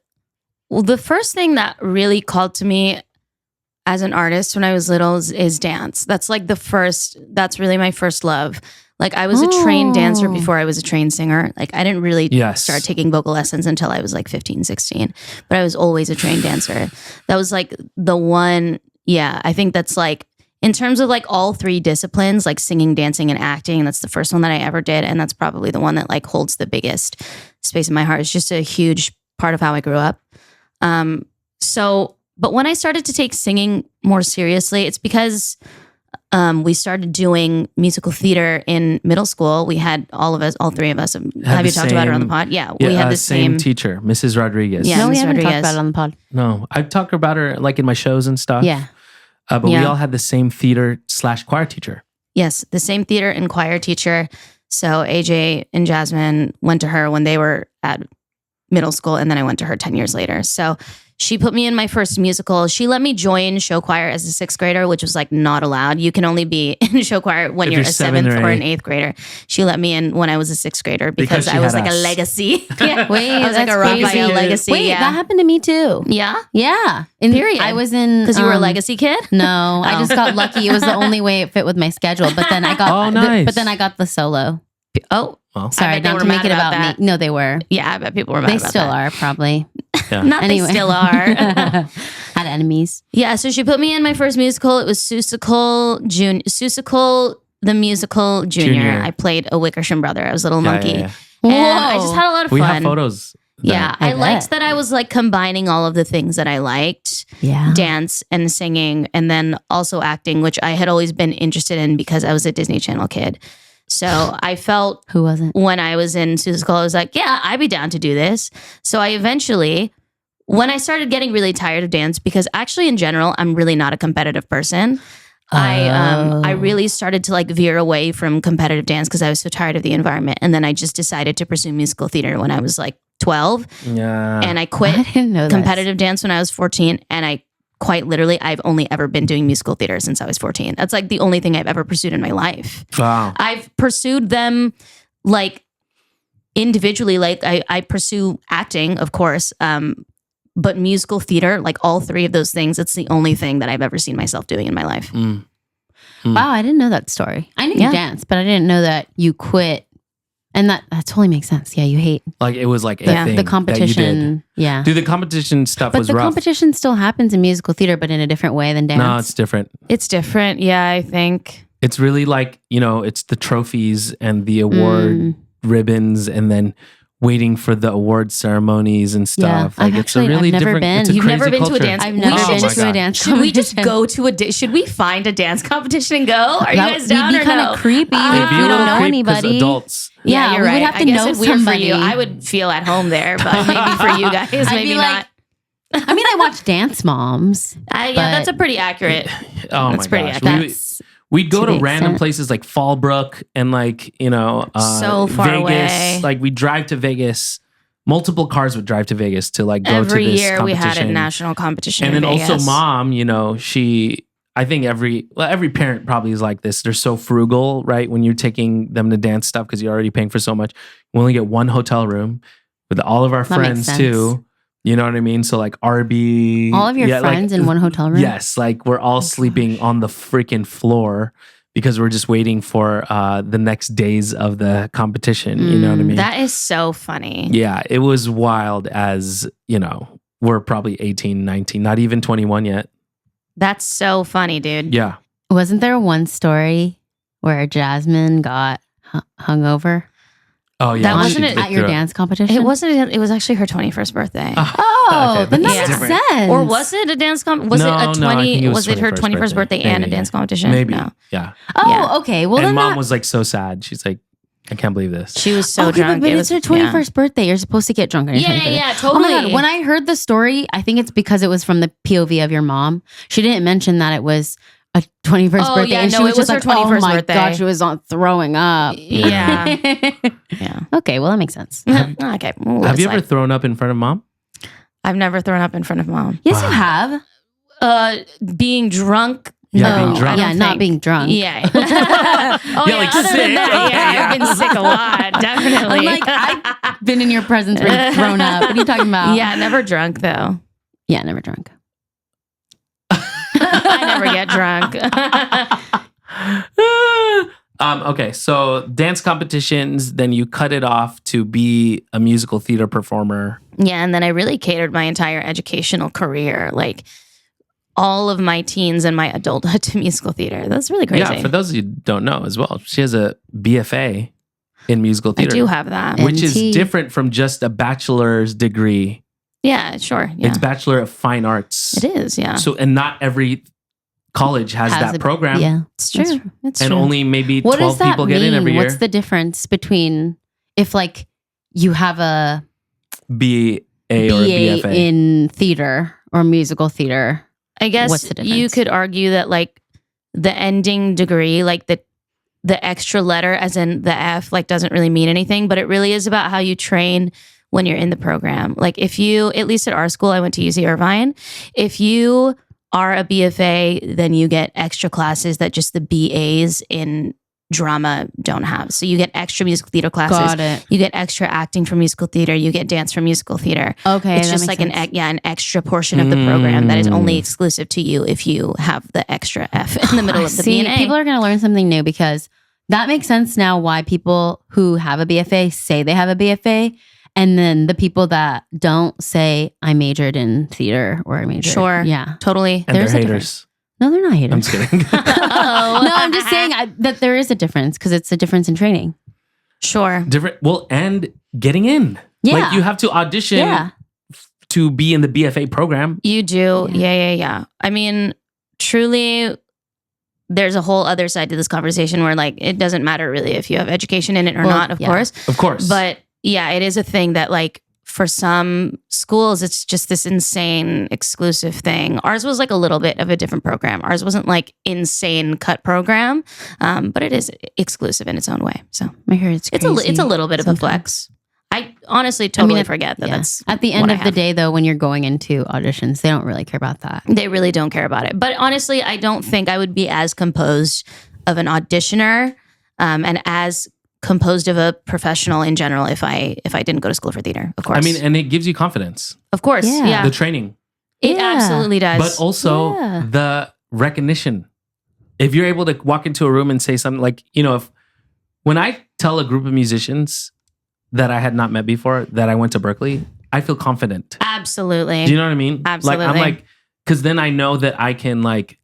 the first thing that really called to me as an artist when I was little is dance. That's that's really my first love. Like I was a trained dancer before I was a trained singer. Like I didn't really start taking vocal lessons until I was like 15, 16, but I was always a trained dancer. That was like the one, I think that's like, in terms of like all three disciplines, like singing, dancing, and acting, that's the first one that I ever did. And that's probably the one that like holds the biggest space in my heart. It's just a huge part of how I grew up. But when I started to take singing more seriously, it's because we started doing musical theater in middle school. We had all three of us. Have you talked about it on the pod? Yeah, we had the same teacher, Mrs. Rodriguez. Yeah, No, we Miss haven't Rodriguez. talked about it on the pod. No, I've talked about her like in my shows and stuff. Yeah. But we all had the same theater / choir teacher. Yes, the same theater and choir teacher. So AJ and Jasmine went to her when they were at middle school, and then I went to her 10 years later. So she put me in my first musical. She let me join show choir as a 6th grader, which was like not allowed. You can only be in show choir when you're a 7th or an 8th grader. She let me in when I was a 6th grader because I was like a legacy. Wait, I was like a Raphael legacy. Wait, that happened to me too. Yeah? Yeah. Period. I was in... Because you were a legacy kid? No, I just got lucky. It was the only way it fit with my schedule. But then I got but then I got the solo. Oh. Well, Sorry, I bet they not were to make mad it about about that. me. No, they were. Yeah, I bet people were mad They about still that. are, probably. Not Anyway. they still are. Had enemies. Yeah, so she put me in my first musical. It was Seussical the Musical Junior. I played a Wickersham brother. I was a little monkey. Yeah. And I just had a lot of We fun. have photos. Yeah, I liked that I was like combining all of the things that I liked. Yeah. Dance and singing, and then also acting, which I had always been interested in because I was a Disney Channel kid. So I felt Who wasn't? when I was in Seussical, I was like, yeah, I'd be down to do this. So I eventually, when I started getting really tired of dance, because actually in general, I'm really not a competitive person. I really started to like veer away from competitive dance because I was so tired of the environment. And then I just decided to pursue musical theater when I was like 12. Yeah. And I quit I didn't know that. competitive dance when I was 14. And I quite literally, I've only ever been doing musical theater since I was 14. That's like the only thing I've ever pursued in my life. Wow. I've pursued them like individually. Like I pursue acting, of course. But musical theater, like all three of those things, it's the only thing that I've ever seen myself doing in my life. Mm. Wow, I didn't know that story. I knew Yeah. you danced, but I didn't know that you quit. And that totally makes sense. Yeah, you hate Like it was like a Yeah, thing the that you competition. did. Yeah. Dude, the competition stuff But was the rough. competition still happens in musical theater, but in a different way than dance. No, it's different. It's different. Yeah, I think. It's really like, it's the trophies and the award ribbons and then waiting for the award ceremonies and stuff. Yeah, Like I've it's a really actually- I've never different. been. It's a You've never crazy been to a culture. dance- I've We never should been just- to a dance Should we just competition. go to should we find a dance competition and go? Are you guys down We'd be or kind no? of creepy It'd if be we a don't little know creep 'cause anybody. adults. Yeah, you're we right. would have to I guess know it's weird somebody. For you. I would feel at home there, but maybe for you guys, I'd maybe be not. like, I mean, I watch Dance Moms. Yeah, but- that's a pretty accurate. Oh That's my pretty gosh. accurate. We'd go to to the random extent. places like Fallbrook and like, So far Vegas. away. Like we'd drive to Vegas. Multiple cars would drive to Vegas to like go Every to this year we competition. had a national competition. And then in also Vegas. mom, I think every parent probably is like this. They're so frugal, right? When you're taking them to dance stuff because you're already paying for so much. We only get one hotel room with all of our That makes friends sense. too. You know what I mean? So like RB. All of your friends in one hotel room? Yes. Like we're all sleeping on the freaking floor because we're just waiting for the next days of the competition. You know what I mean? That is so funny. Yeah. It was wild as, we're probably 18, 19, not even 21 yet. That's so funny, dude. Yeah. Wasn't there one story where Jasmine got hungover? Oh yeah, That she wasn't did At your throw- dance competition? It wasn't. It was actually her 21st birthday. Oh, Okay, then that's that makes different. sense. Or was it a dance was No, it a 20 no, I think it was was it her 21st birthday and a Maybe, dance yeah. competition? Maybe. No. Yeah. Oh, Yeah. okay. Well, and then mom that, was like so sad. She's like, I can't believe this. She was so okay, drunk. but it it's was her 21st birthday. You're supposed to get drunk on your Yeah, 21st. yeah, Oh my totally. God. When I heard the story, I think it's because it was from the POV of your mom. She didn't mention that it was a 21st Oh, birthday. yeah, and no, she was it was just her like, 21st oh my birthday. God, she was on throwing up. Yeah. Yeah. Okay, well, that makes sense. Okay. we'll Have you ever decide. thrown up in front of mom? I've never thrown up in front of mom. Yes, you have. Being drunk. Yeah, no, being drunk. I don't Yeah, not think. being drunk. Yeah. Oh, Yeah, like other than sick. that, yeah, I've been sick a lot. Definitely. I'm like, I've been in your presence where you've thrown up. What are you talking about? Yeah, never drunk though. Yeah, never drunk. I never get drunk. Okay, so dance competitions, then you cut it off to be a musical theater performer. Yeah, and then I really catered my entire educational career, like all of my teens and my adulthood to musical theater. That's really crazy. Yeah, for those of you who don't know as well, she has a BFA in musical I theater. do have that. which is NT. different from just a bachelor's degree. Yeah, sure. Yeah. It's Bachelor of Fine Arts. It is, yeah. So, and not every college has that a- program. Yeah. It's true. It's And true. only maybe What 12 does that people mean? get in every year. What's the difference between if like you have a BA or BA BFA. in theater or musical theater? I guess What's the you difference? could argue that like the ending degree, like the extra letter as in the F, like doesn't really mean anything, but it really is about how you train when you're in the program. Like if you, at least at our school, I went to UC Irvine, if you are a BFA, then you get extra classes that just the BAs in drama don't have. So you get extra musical theater classes. Got it. You get extra acting for musical theater. You get dance for musical theater. Okay. It's that just makes like sense. an extra portion of the program that is only Mm. exclusive to you if you have the extra F in the middle of the See, B&A. people are going to learn something new because that makes sense now why people who have a BFA say they have a BFA. And then the people that don't say I majored in theater or I majored. Sure. Yeah. Totally. And there's they're a haters. No, they're not haters. I'm just kidding. Oh. No, I'm just saying that there is a difference because it's a difference in training. Sure. Different. Well, and getting in. Yeah. Like you have to audition Yeah. to be in the BFA program. You do. Yeah. Yeah. I mean, truly, there's a whole other side to this conversation where like it doesn't matter really if you have education in it or Well, not, of yeah. course. Of course. But yeah, it is a thing that like for some schools, it's just this insane exclusive thing. Ours was like a little bit of a different program. Ours wasn't like insane cut program, but it is exclusive in its own way. So I hear it's it's crazy. it's a little bit of a sometimes. flex. I honestly totally forget that Yeah. that's At the end what I of the have. day, though, when you're going into auditions, they don't really care about that. They really don't care about it. But honestly, I don't think I would be as composed of an auditioner and as composed of a professional in general if I didn't go to school for theater. Of course, I mean, and it gives you confidence. of course, Yeah. yeah, The training. it Yeah. absolutely does. But also Yeah. the recognition. If you're able to walk into a room and say something like, when I tell a group of musicians that I had not met before that I went to Berkeley, I feel confident. Absolutely, Do you know what I mean? Absolutely. Like I'm like, because then I know that I can like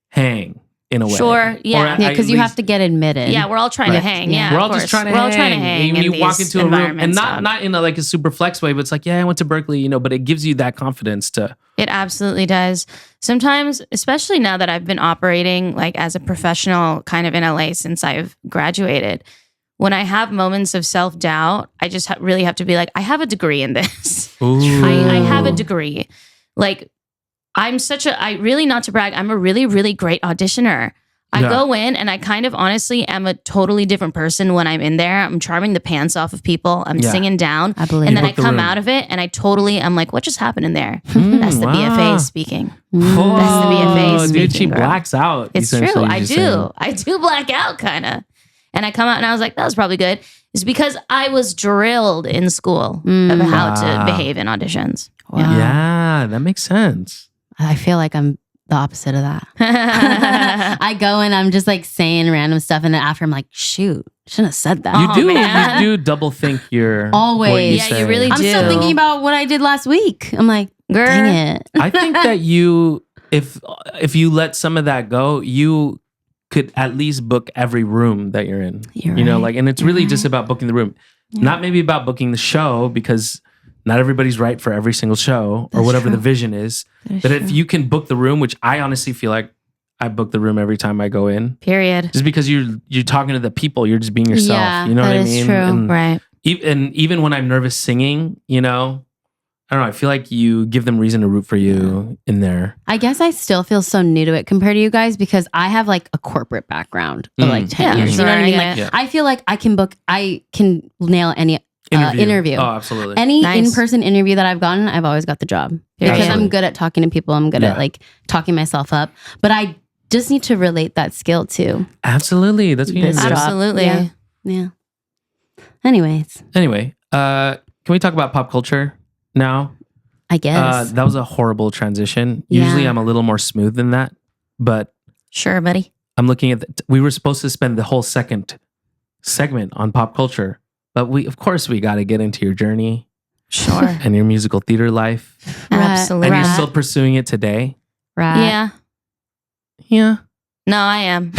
hang in a way. Sure, yeah. Or Yeah, at because you least- have to get admitted. yeah, we're all trying to Right. hang. Yeah. Yeah, We're of all just course. trying to We're hang. all trying to hang. When in you walk these into a room, and environments, not in like a super flex way, but it's like, yeah, I went to Berkeley, but it gives you that confidence to. It absolutely does. Sometimes, especially now that I've been operating like as a professional kind of in LA since I've graduated, when I have moments of self-doubt, I just really have to be like, I have a degree in this. I have a degree. Like I really, not to brag, I'm a really, really great auditioner. I Yeah. go in and I kind of honestly am a totally different person when I'm in there. I'm charming the pants off of people. I'm Yeah. singing down. I believe. And then I book the come room. out of it and I totally am like, what just happened in there? Mm, That's the wow. BFA speaking. Oh, That's the BFA dude, speaking, she girl. blacks out. It's true. essentially, I you're do. saying. I do black out kind of. And I come out and I was like, that was probably good. It's because I was drilled in school of how Wow. to behave in auditions. Wow. Yeah, that makes sense. I feel like I'm the opposite of that. I go and I'm just like saying random stuff, and then after I'm like, shoot, shouldn't have said that. Oh, man. You do double think your Always. what you Yeah, you say. really I'm still do. thinking about what I did last week. I'm like, Girl. dang it. I think that if you let some of that go, you could at least book every room that you're in. You're you know, right. like, and it's really just about booking the room, not maybe about booking the show, because not everybody's right for every single show or whatever true. the vision is. But if you can book the room, which I honestly feel like I book the room every time I go in, Period. just because you're talking to the people, you're just being yourself. Yeah, you know what that I is mean? true. And Right. even when I'm nervous singing, you know, I don't know. I feel like you give them reason to root for you in there. I guess I still feel so new to it compared to you guys because I have like a corporate background of like 10 Yeah, years. sure, You know what I mean? I Like get it. I feel like I can nail any interview. Oh, absolutely. Any Nice. in-person interview that I've gotten, I've always got the job because Absolutely. I'm good at talking to people. I'm good at like talking myself up, but I just need to relate that skill to Absolutely. That's what you need this to do. job. Absolutely. Yeah. Yeah. Anyways, Anyway, can we talk about pop culture now? I guess. That was a horrible transition. Yeah. Usually I'm a little more smooth than that, but Sure, buddy. I'm looking at we were supposed to spend the whole second segment on pop culture, but of course we got to get into your journey Sure. and your musical theater life. Absolutely. And you're Right. still pursuing it today? right. Yeah. Yeah. No, I am.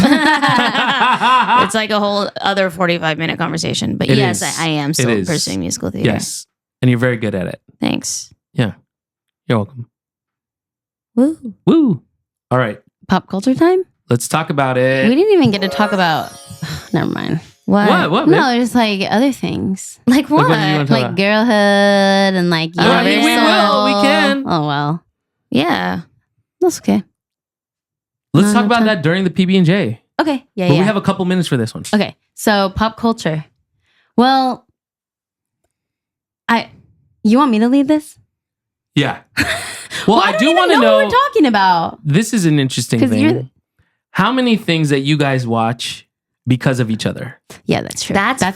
It's like a whole other 45-minute conversation. But It yes, is. I am It still is. pursuing musical theater. Yes. And you're very good at it. Thanks. You're welcome. Woo. Woo. All right. Pop culture time? Let's talk about it. We didn't even get to talk about. Never mind. What? What? babe? No, just like other things. Like what? what did you want to talk Like about? girlhood and like Oh, I mean, we will. We can. Oh well, Yeah. that's okay. Let's No, talk no about time. that during the PB&J. Okay, yeah, But yeah. we have a couple minutes for this one. Okay, so pop culture. Well, you want me to lead this? Yeah. Well, Well, I do don't want to even know what know. we're talking about. This is an interesting 'Cause you're thing. How many things that you guys watch because of each other? Yeah, that's true. That's a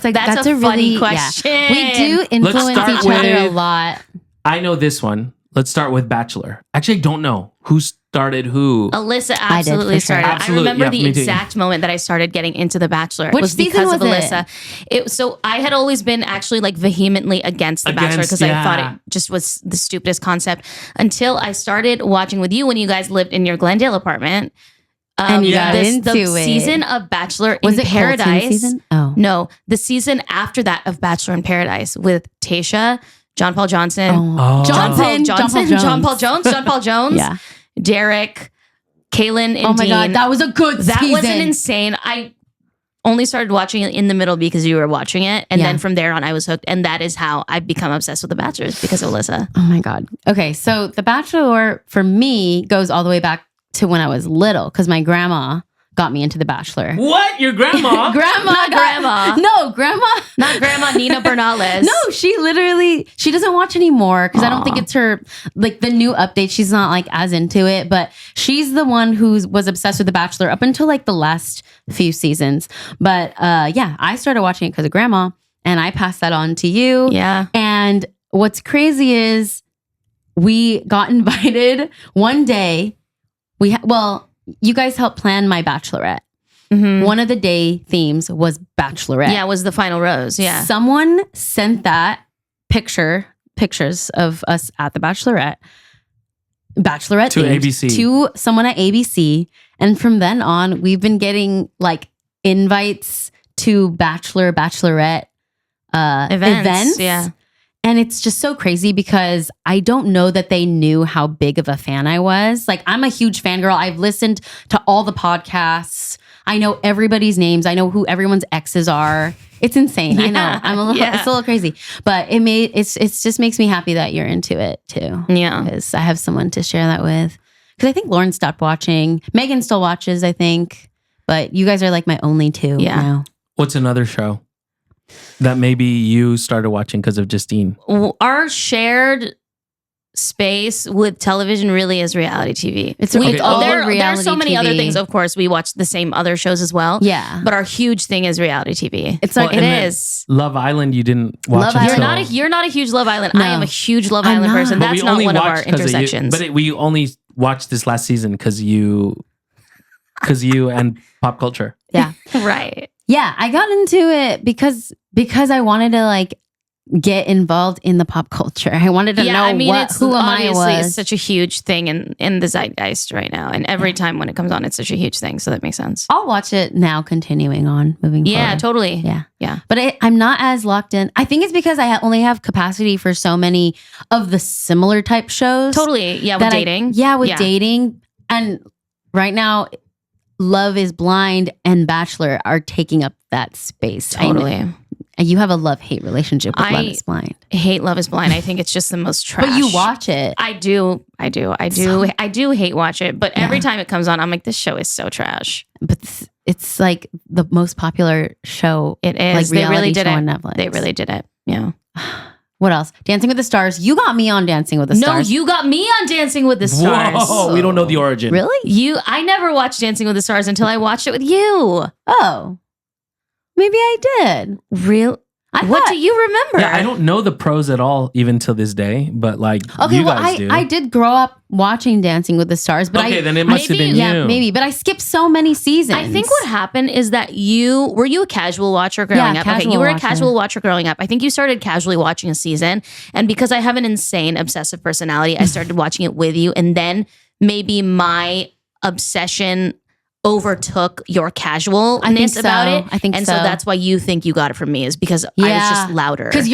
really funny yeah. question. We do influence start each other a with- lot. I know this one. Let's start with Bachelor. Actually, I don't know who started who. Alyssa I did, absolutely for sure. started. Absolutely, I remember yeah, the me too. exact moment that I started getting into The Bachelor. Which was season because of was it? Alyssa. So I had always been actually like vehemently against The Bachelor because I thought it just was the stupidest concept until I started watching with you when you guys lived in your Glendale apartment. And you got the into it. season of Bachelor Was in it Colton Paradise. season? Oh, No, the season after that of Bachelor in Paradise with Tayshia, John Paul Johnson, Oh. John Paul Johnson, Johnson, John Paul Jones, John Paul Jones, yeah. Derek, Kaylin, and Oh my Dean. god, that was a good That season. wasn't insane. I only started watching it in the middle because you were watching it, and Yeah. then from there on, I was hooked. And that is how I've become obsessed with The Bachelor because of Alyssa. Oh my god. Okay, so The Bachelor for me goes all the way back to when I was little because my grandma got me into The Bachelor. What? Your grandma? Grandma, Not grandma. No, grandma. Not Grandma Nina Bernales. No, she doesn't watch anymore because I don't think it's her, like the new update. She's not like as into it, but she's the one who was obsessed with The Bachelor up until like the last few seasons. But yeah, I started watching it because of grandma and I passed that on to you. Yeah. And what's crazy is we got invited one day. You guys helped plan my bachelorette. Mhm. One of the day themes was bachelorette. Yeah, it was the final rose. Yeah. Someone sent that pictures of us at the bachelorette To themed, ABC. to someone at ABC. And from then on, we've been getting like invites to bachelorette events. Yeah. And it's just so crazy because I don't know that they knew how big of a fan I was. Like, I'm a huge fangirl. I've listened to all the podcasts. I know everybody's names. I know who everyone's exes are. It's insane. I know. Yeah. I'm a little, Yeah. it's a little crazy, but it's just makes me happy that you're into it too. Yeah. Because I have someone to share that with. Because I think Lauren stopped watching. Megan still watches, I think, but you guys are like my only two Yeah. now. What's another show that maybe you started watching because of Justine? Our shared space with television really is reality TV. It's all there are reality so many other TV. things. Of course, we watch the same other shows as well. Yeah. But our huge thing is reality TV. It's like It and then is. Love Island, you didn't watch Love until... Island. You're not a huge Love Island. No. I am a huge Love I'm Island not. person. But That's we not only one of our watched 'cause of you. intersections. We only watched this last season because you and pop culture. Yeah. right. Yeah, I got into it because I wanted to like get involved in the pop culture. I wanted to know who Amaya was. It's such a huge thing in the zeitgeist right now. And every time when it comes on, it's such a huge thing. So that makes sense. I'll watch it now, continuing on, moving forward. Yeah, totally. Yeah. But I'm not as locked in. I think it's because I only have capacity for so many of the similar type shows. Totally. Yeah, with dating. Dating. And right now, Love is Blind and Bachelor are taking up that space. Totally. You have a love-hate relationship with Love is Blind. I hate Love is Blind. I think it's just the most trash. But you watch it. I do hate watch it. But every time it comes on, I'm like, this show is so trash. But it's like the most popular show. It is. Like they really did it. On Netflix. They really did it. Yeah. What else? Dancing with the Stars. You got me on Dancing with the Stars. No, you got me on Dancing with the Stars. Whoa, we don't know the origin. Really? I never watched Dancing with the Stars until I watched it with you. Oh. Maybe I did. Real? What do you remember? Yeah, I don't know the pros at all, even till this day. But like, you guys do. I did grow up watching Dancing with the Stars, but then it must have been you. Yeah, maybe. But I skipped so many seasons. I think what happened is that were you a casual watcher growing up? Okay, you were a casual watcher growing up. I think you started casually watching a season, and because I have an insane obsessive personality, I started watching it with you, and then maybe my obsession overtook your casualness about it. I think and so that's why you think you got it from me, is because I was just louder. Because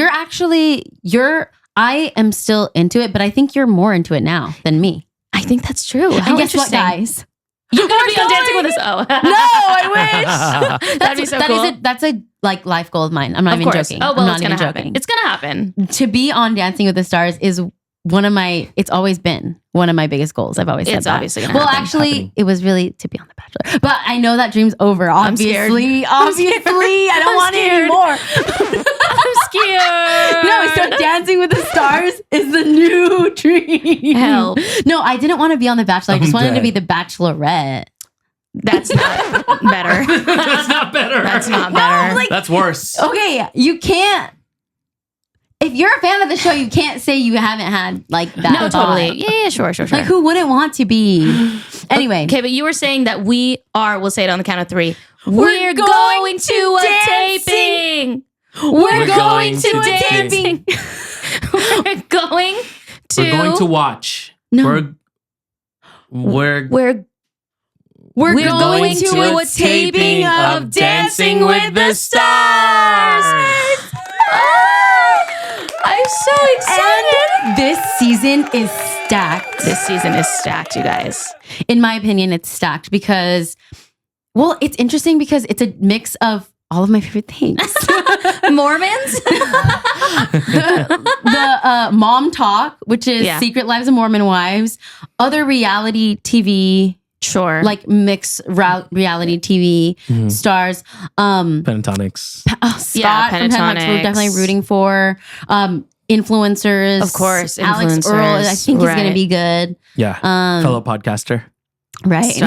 I am still into it, but I think you're more into it now than me. I think that's true. How guess what, guys? You're gonna be on Dancing with Us. Oh no, I wish. That'd be so cool. That's a like life goal of mine. I'm not even joking. Oh well, it's gonna happen. It's gonna happen. To be on Dancing with the Stars is it's always been one of my biggest goals. I've always said it's that. Obviously well, actually, it was really to be on The Bachelor. But I know that dream's over. Obviously, I don't want it anymore. I'm scared. No, so Dancing with the Stars is the new dream. Help. No, I didn't want to be on The Bachelor. I just wanted to be the Bachelorette. That's not better. That's not better. That's not better. No, that's worse. Okay, you can't. If you're a fan of the show, you can't say you haven't had like that. No, totally. Yeah, sure. Like, who wouldn't want to be? Anyway. Okay, but you were saying that we'll say it on the count of 3. We're going to a taping. We're going to a taping. We're going to watch. No. We're going to a taping of Dancing with the Stars. I'm so excited. And this season is stacked. This season is stacked, you guys. In my opinion, it's stacked because, well, it's interesting because it's a mix of all of my favorite things. Mormons? the Mom Talk, which is Secret Lives of Mormon Wives, other reality TV. Sure. Like mixed reality TV stars. Pentatonics. Scott from Pentatonics we're definitely rooting for. Influencers. Of course. Alex Earl, I think he's going to be good. Yeah. Fellow podcaster. Right.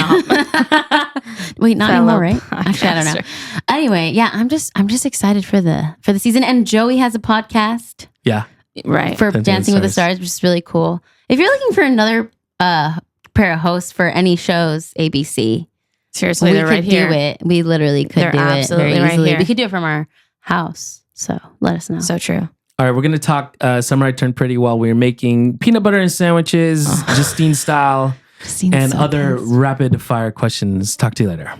Wait, not anymore, right? Actually, I don't know. Anyway, yeah, I'm just excited for the season. And Joey has a podcast. Yeah. Right. For Dancing with the Stars, which is really cool. If you're looking for another pair of hosts for any shows, ABC. Seriously, we they're right here. Do it. We literally could do it very easily. Right, we could do it from our house. So let us know. So true. All right, we're going to talk Summer I Turned Pretty while we're making peanut butter and sandwiches, Justine style, and other rapid fire questions. Talk to you later.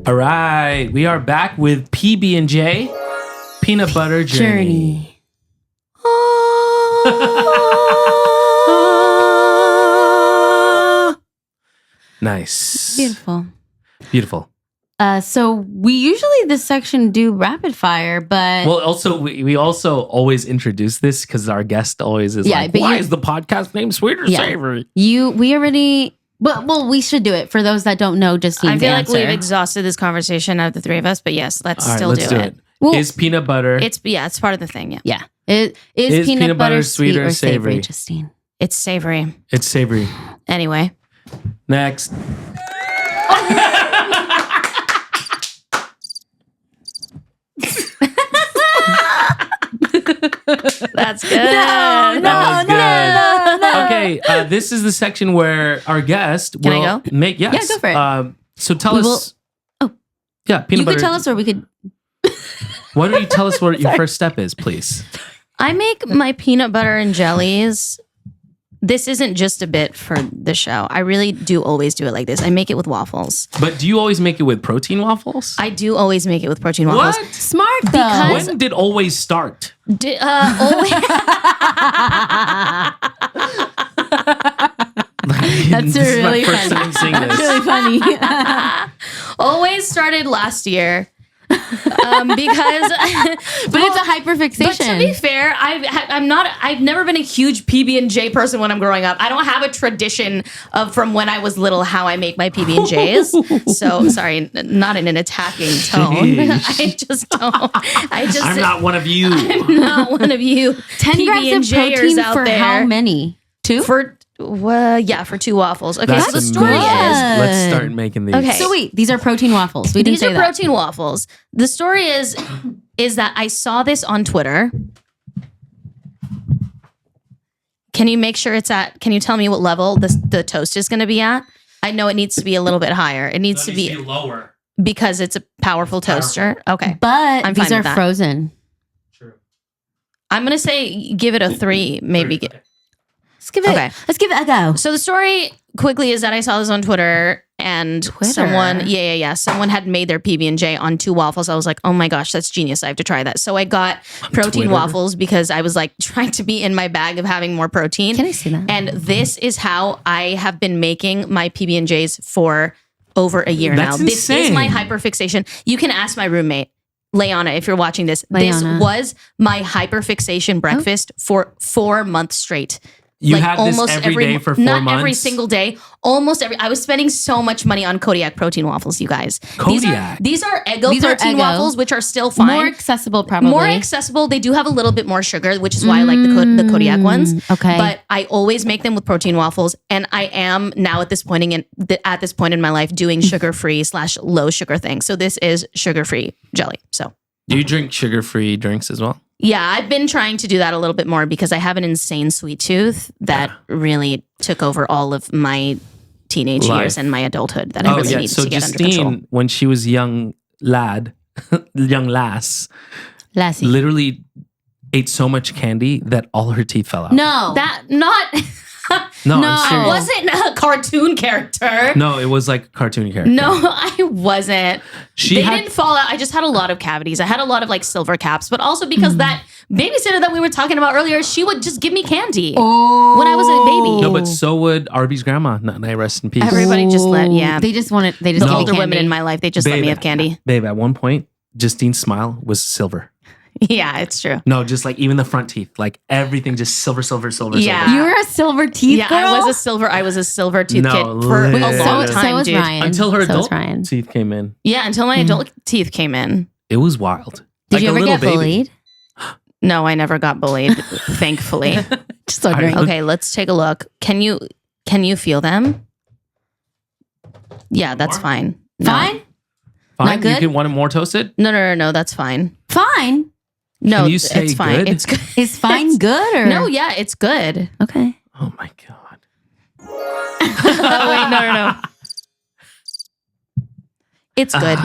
All right, we are back with PB&J, Peanut Butter Journey. Nice. Beautiful. So we usually this section do rapid fire, but also we also always introduce this because our guest always is like, why is the podcast name Sweet or Savory? We should do it for those that don't know Justine's I feel answer. like we've exhausted this conversation out of the 3 of us, but yes, let's do it. Well, is peanut butter? It's part of the thing. Yeah. Is peanut butter sweet or savory, Justine? It's savory. It's savory. Anyway. Next. That's good. That was good. Okay, this is the section where our guest Can I will go? make yes. Yeah, go for it. So tell us. Yeah, peanut You butter. could tell us, or we could. Why don't you tell us what your first step is, please? I make my peanut butter and jellies. This isn't just a bit for the show. I really do always do it like this. I make it with waffles. But do you always make it with protein waffles? I do always make it with protein waffles. What? Smart though. Because- When did always start? Always. That's This is my really first funny. time seeing this. That's really funny. Always started last year. Because But it's a hyperfixation. But to be fair, I've never been a huge PB&J person when I'm growing up. I don't have a tradition of from when I was little how I make my PB&Js. So sorry, not in an attacking tone. Jeez. I just don't. I'm not one of you. I'm not one of you 10 grams of PB&Jers protein out for there. how many? 2? For 2 waffles. Okay, That's so the story good. is Let's start making these. Okay. So wait, these are protein waffles. We didn't these say are that. protein waffles. The story is that I saw this on Twitter. Can you make sure can you tell me what level the toast is going to be at? I know it needs to be a little bit higher. It needs to be lower. because it's a powerful toaster. Okay. But I'm these fine are with that. frozen. True. I'm going to say give it a 3, maybe. Okay. Okay. Let's give it a go. So the story quickly is that I saw this on Twitter and someone had made their PB&J on 2 waffles. I was like, oh my gosh, that's genius. I have to try that. So I got protein Twitter? waffles because I was like trying to be in my bag of having more protein. Can I see that? And this is how I have been making my PB&Js for over a year That's now. This is my insane. hyperfixation. You can ask my roommate, Leona, if you're watching this. This Leona. was my hyperfixation breakfast for 4 months straight. You had this every day for 4 months? Not every single day. I was spending so much money on Kodiak protein waffles, you guys. Kodiak? These are Eggo These are protein Eggo. waffles, which are still fine. More accessible, probably. More accessible. They do have a little bit more sugar, which is why I like the Kodiak ones. Okay. But I always make them with protein waffles. And I am now at this point in my life doing sugar-free / low sugar things. So this is sugar-free jelly. So Do you drink sugar-free drinks as well? yeah, I've been trying to do that a little bit more because I have an insane sweet tooth that really took over all of my teenage Life. years and my adulthood that I really needed So to get under control. Justine, when she was young lass, Lassie. literally ate so much candy that all her teeth fell out. No. No, No. I'm I serious. wasn't a cartoon character. No, it was like a cartoon character. No, I wasn't. She They had- didn't fall out. I just had a lot of cavities. I had a lot of like silver caps, but also because that babysitter that we were talking about earlier, she would just give me candy when I was a baby. No, but so would Arby's grandma. Not I rest in peace. Everybody just let, yeah. They just the give me older women candy. in my life, they just let me Babe, have candy. Babe, at one point, Justine's smile was silver. Yeah, it's true. No, just like even the front teeth, like everything, just silver. Yeah. You were a silver teeth Yeah, girl? I was a silver tooth No, kid for a literally. long so time, was dude. Ryan. Until her So was adult Ryan. teeth came in. Yeah, until my adult teeth came in. It was wild. Did Like you a ever little get baby. bullied? No, I never got bullied, thankfully. Just wondering. Okay, let's take a look. Can you feel them? Yeah, that's fine. No. Fine? Fine. Not good? You can want it more toasted? No, that's fine. Fine. No, Can you say it's fine. good? It's good. Is fine good or? No, yeah, it's good. Okay. Oh my god. Oh wait, no. It's good.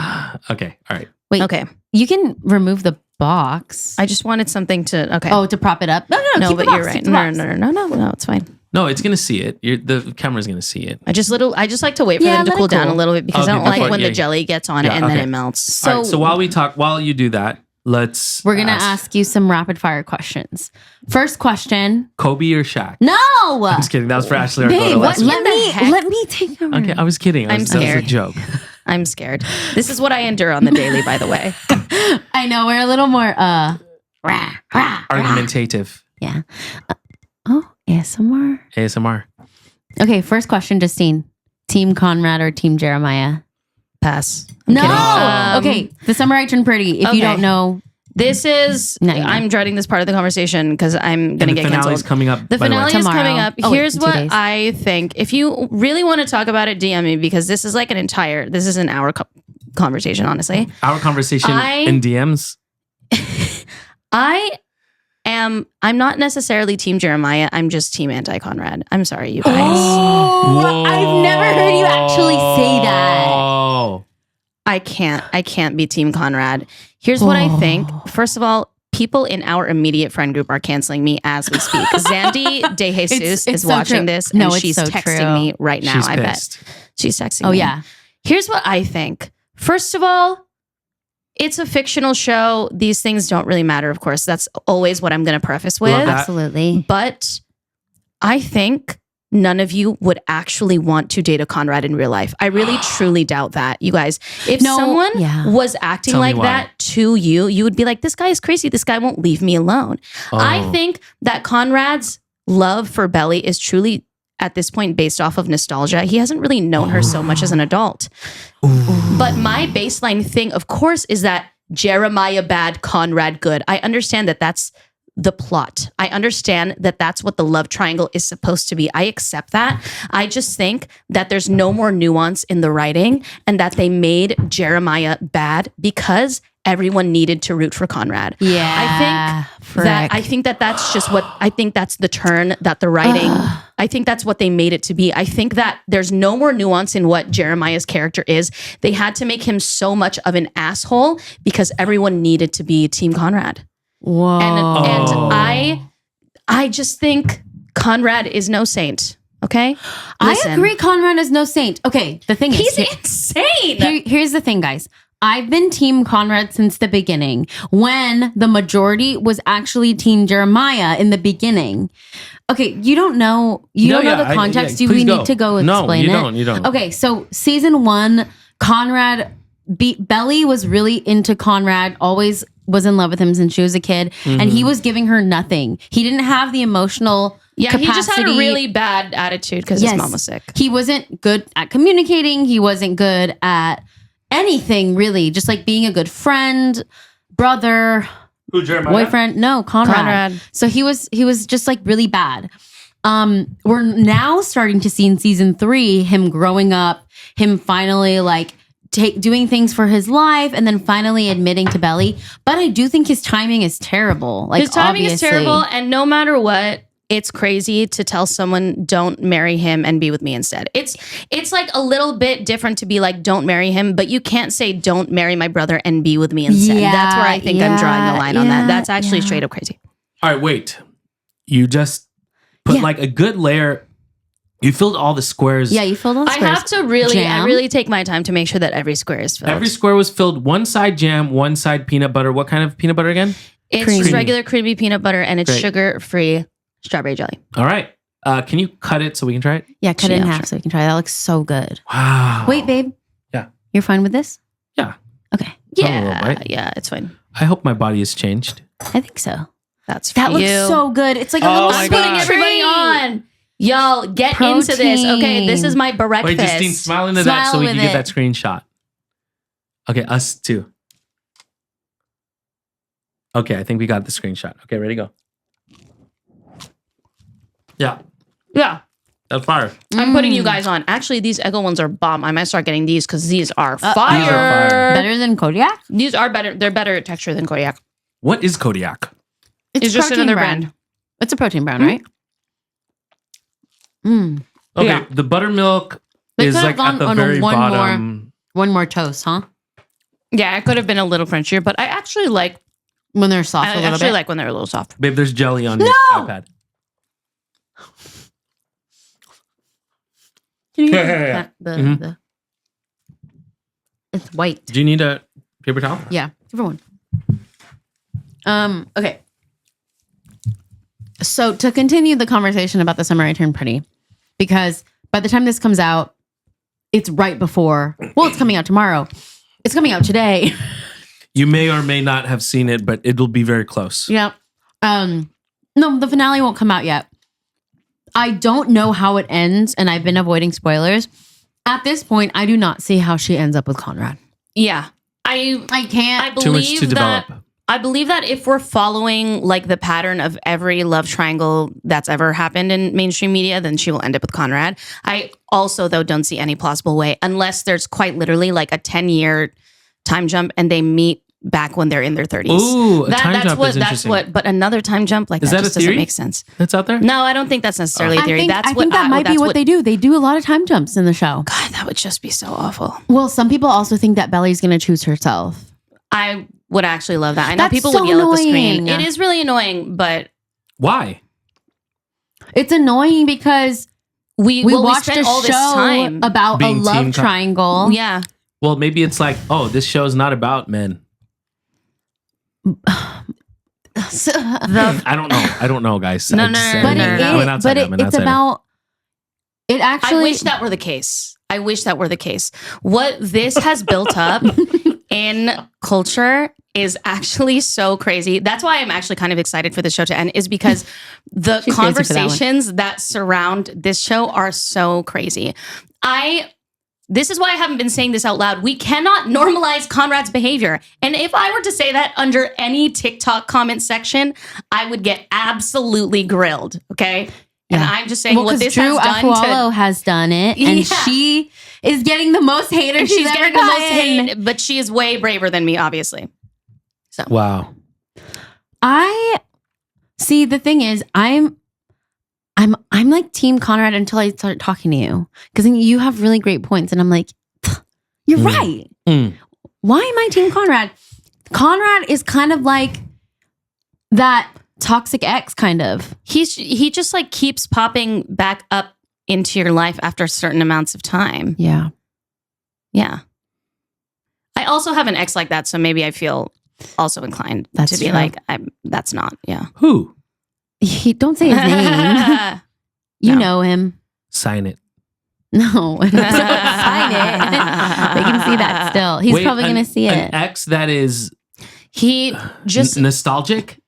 Okay. All right. Wait. Okay. You can remove the box. I just wanted something to. Okay. to prop it up. No, no, keep but the box, you're right. keep the No, box. no, it's fine. No, it's gonna see it. The camera's gonna see it. I just like to wait for Yeah, them to let cool it down cool. a little bit because I Okay, don't like before- when yeah, the jelly gets on it Yeah, and then okay. it melts. So, while you do that, let's. We're gonna ask you some rapid fire questions. First question. Kobe or Shaq. No. I'm just kidding. That was for Ashley Arcota Babe, last what- week. let me take over. Okay, I was kidding. I'm That was a scared. joke. I'm scared. This is what I endure on the daily, by the way. I know we're a little more Argumentative. Yeah. ASMR. ASMR. Okay, first question, Justine. Team Conrad or Team Jeremiah? Pass. No. kidding. Okay, the summer I turned pretty. If Okay. you don't know, This is. No, you know. I'm dreading this part of the conversation because I'm And gonna the get finale is canceled. coming up. The by finale way. is Tomorrow. coming up. Oh, wait, Here's in 2 what days. I think. If you really want to talk about it, DM me because this is like this is an hour conversation, honestly. Our conversation I- in DMs. I I'm not necessarily Team Jeremiah. I'm just Team Anti-Conrad. I'm sorry, you guys. Oh, I've never heard you actually say that. Oh. I can't be Team Conrad. Here's what I think. First of all, people in our immediate friend group are canceling me as we speak. Zandy De Jesus is so watching true. this, No, and it's she's so texting true. me right now. She's I pissed. bet she's texting Oh me. yeah. Here's what I think. First of all, it's a fictional show. These things don't really matter, of course. That's always what I'm going to preface with. Love that. Absolutely. But I think none of you would actually want to date a Conrad in real life. I really, truly doubt that. You guys, if someone was acting Tell me like why. that to you, you would be like, this guy is crazy. This guy won't leave me alone. I think that Conrad's love for Belly is truly, at this point, based off of nostalgia. He hasn't really known her so much as an adult. But my baseline thing, of course, is that Jeremiah bad, Conrad good. I understand that that's the plot. I understand that that's what the love triangle is supposed to be. I accept that. I just think that there's no more nuance in the writing and that they made Jeremiah bad because everyone needed to root for Conrad. Yeah. I think that that's just what I think that's the turn that the writing I think that's what they made it to be. I think that there's no more nuance in what Jeremiah's character is. They had to make him so much of an asshole because everyone needed to be Team Conrad. Whoa. And I just think Conrad is no saint. Okay? Listen. I agree Conrad is no saint. Okay, the thing He's is insane. here's the thing, guys. I've been Team Conrad since the beginning, when the majority was actually Team Jeremiah in the beginning. Okay, you don't know the context. Do we need to go explain it? No, you don't. Okay, so season 1, Conrad Belly was really into Conrad, always was in love with him since she was a kid, and he was giving her nothing. He didn't have the emotional capacity. He just had a really bad attitude because his mom was sick. He wasn't good at communicating. He wasn't good at anything, really. Just like being a good friend, brother, Who, Jeremiah? boyfriend. No, Conrad. So he was just like really bad. We're now starting to see in season 3 him growing up, him finally like doing things for his life, and then finally admitting to Belly. But I do think his timing is terrible. Like, his timing obviously. is terrible, and no matter what, it's crazy to tell someone don't marry him and be with me instead. It's like a little bit different to be like don't marry him, but you can't say don't marry my brother and be with me instead. Yeah, that's where I think I'm drawing the line on that. That's actually straight up crazy. All right, wait. You just put like a good layer. You filled all the squares. Yeah, you filled all the squares. I have to really take my time to make sure that every square is filled. Every square was filled. One side jam, one side peanut butter. What kind of peanut butter again? It's Creamy. regular creamy peanut butter, and it's Great. sugar-free strawberry jelly. All right. Can you cut it so we can try it? Yeah, cut it in Yeah, half so we can try. That looks so good. Wow. Wait, babe. Yeah. You're fine with this? Yeah. Okay. Yeah, right? yeah, it's fine. I hope my body has changed. I think so. That's for That looks you. so good. It's like a Oh little my sweet God. Putting everybody treat. on. Y'all, get into this. Okay, this is my breakfast. Wait, Justine, smile into that Smile so we with can get it. that screenshot. Okay, us too. Okay, I think we got the screenshot. Okay, ready, go. Yeah, Yeah, that's fire. I'm putting you guys on. Actually, these Eggo ones are bomb. I might start getting these because these are fire. These are fire. Better than Kodiak? These are better. They're better texture than Kodiak. What is Kodiak? It's just protein another brand. It's a protein brand, right? Mm. Okay, Yeah. the buttermilk They is could have like gone at the on a very one more- bottom. One more toast, huh? Yeah, it could have been a little crunchier, but I actually like. When they're soft I a little actually bit. like when they're a little soft. Babe, there's jelly on your iPad. Can you Yeah. Mhm. It's white. Do you need a paper towel? Yeah, give her one. Okay. So to continue the conversation about the summer I turned pretty, because by the time this comes out, it's right before. Well, it's coming out tomorrow. It's coming out today. You may or may not have seen it, but it'll be very close. Yeah. No, the finale won't come out yet. I don't know how it ends, and I've been avoiding spoilers. At this point, I do not see how she ends up with Conrad. Yeah, I can't. Too much to believe that. develop. I believe that if we're following like the pattern of every love triangle that's ever happened in mainstream media, then she will end up with Conrad. I also, though, don't see any plausible way unless there's quite literally like a 10-year time jump and they meet back when they're in their 30s. Ooh, a time jump is that's interesting. what, but another time jump like Is that that a just doesn't theory? make sense. That's out there? No, I don't think that's necessarily a theory. I think that might be what they do. They do a lot of time jumps in the show. God, that would just be so awful. Well, some people also think that Belly's going to choose herself. I would actually love that. I know That's people so would yell at the screen. annoying. It is really annoying, but Why? It's annoying because we watched spent a all this show time. about a Being love Team triangle. Yeah. Well, maybe it's like, oh, this show is not about men. I don't know, guys. No, I just said no, it. no, I went outside, I went it's outside. about it actually. I wish that were the case. What this has built up in culture is actually so crazy. That's why I'm actually kind of excited for the show to end, is because the She's crazy for that one. conversations that surround this show are so crazy. This is why I haven't been saying this out loud. We cannot normalize Conrad's behavior. And if I were to say that under any TikTok comment section, I would get absolutely grilled. Okay. And Yeah. I'm just saying what this Drew has done Afualo has done it, and Yeah. she is getting the most haters and she's ever getting the most gotten. hate, but she is way braver than me, obviously. So Wow. I see. The thing is, I'm like Team Conrad until I start talking to you, because then you have really great points, and I'm like, you're right. Why am I Team Conrad? Conrad is kind of like that toxic ex, kind of. he just like keeps popping back up into your life after certain amounts of time. Yeah. Yeah. I also have an ex like that, so maybe I feel also inclined That's to be true. like, that's not, yeah. Who? Don't say his name. You No. know him. Sign it. No. Sign it. They can see that still. He's Wait, probably going to see An it. ex that is He just nostalgic?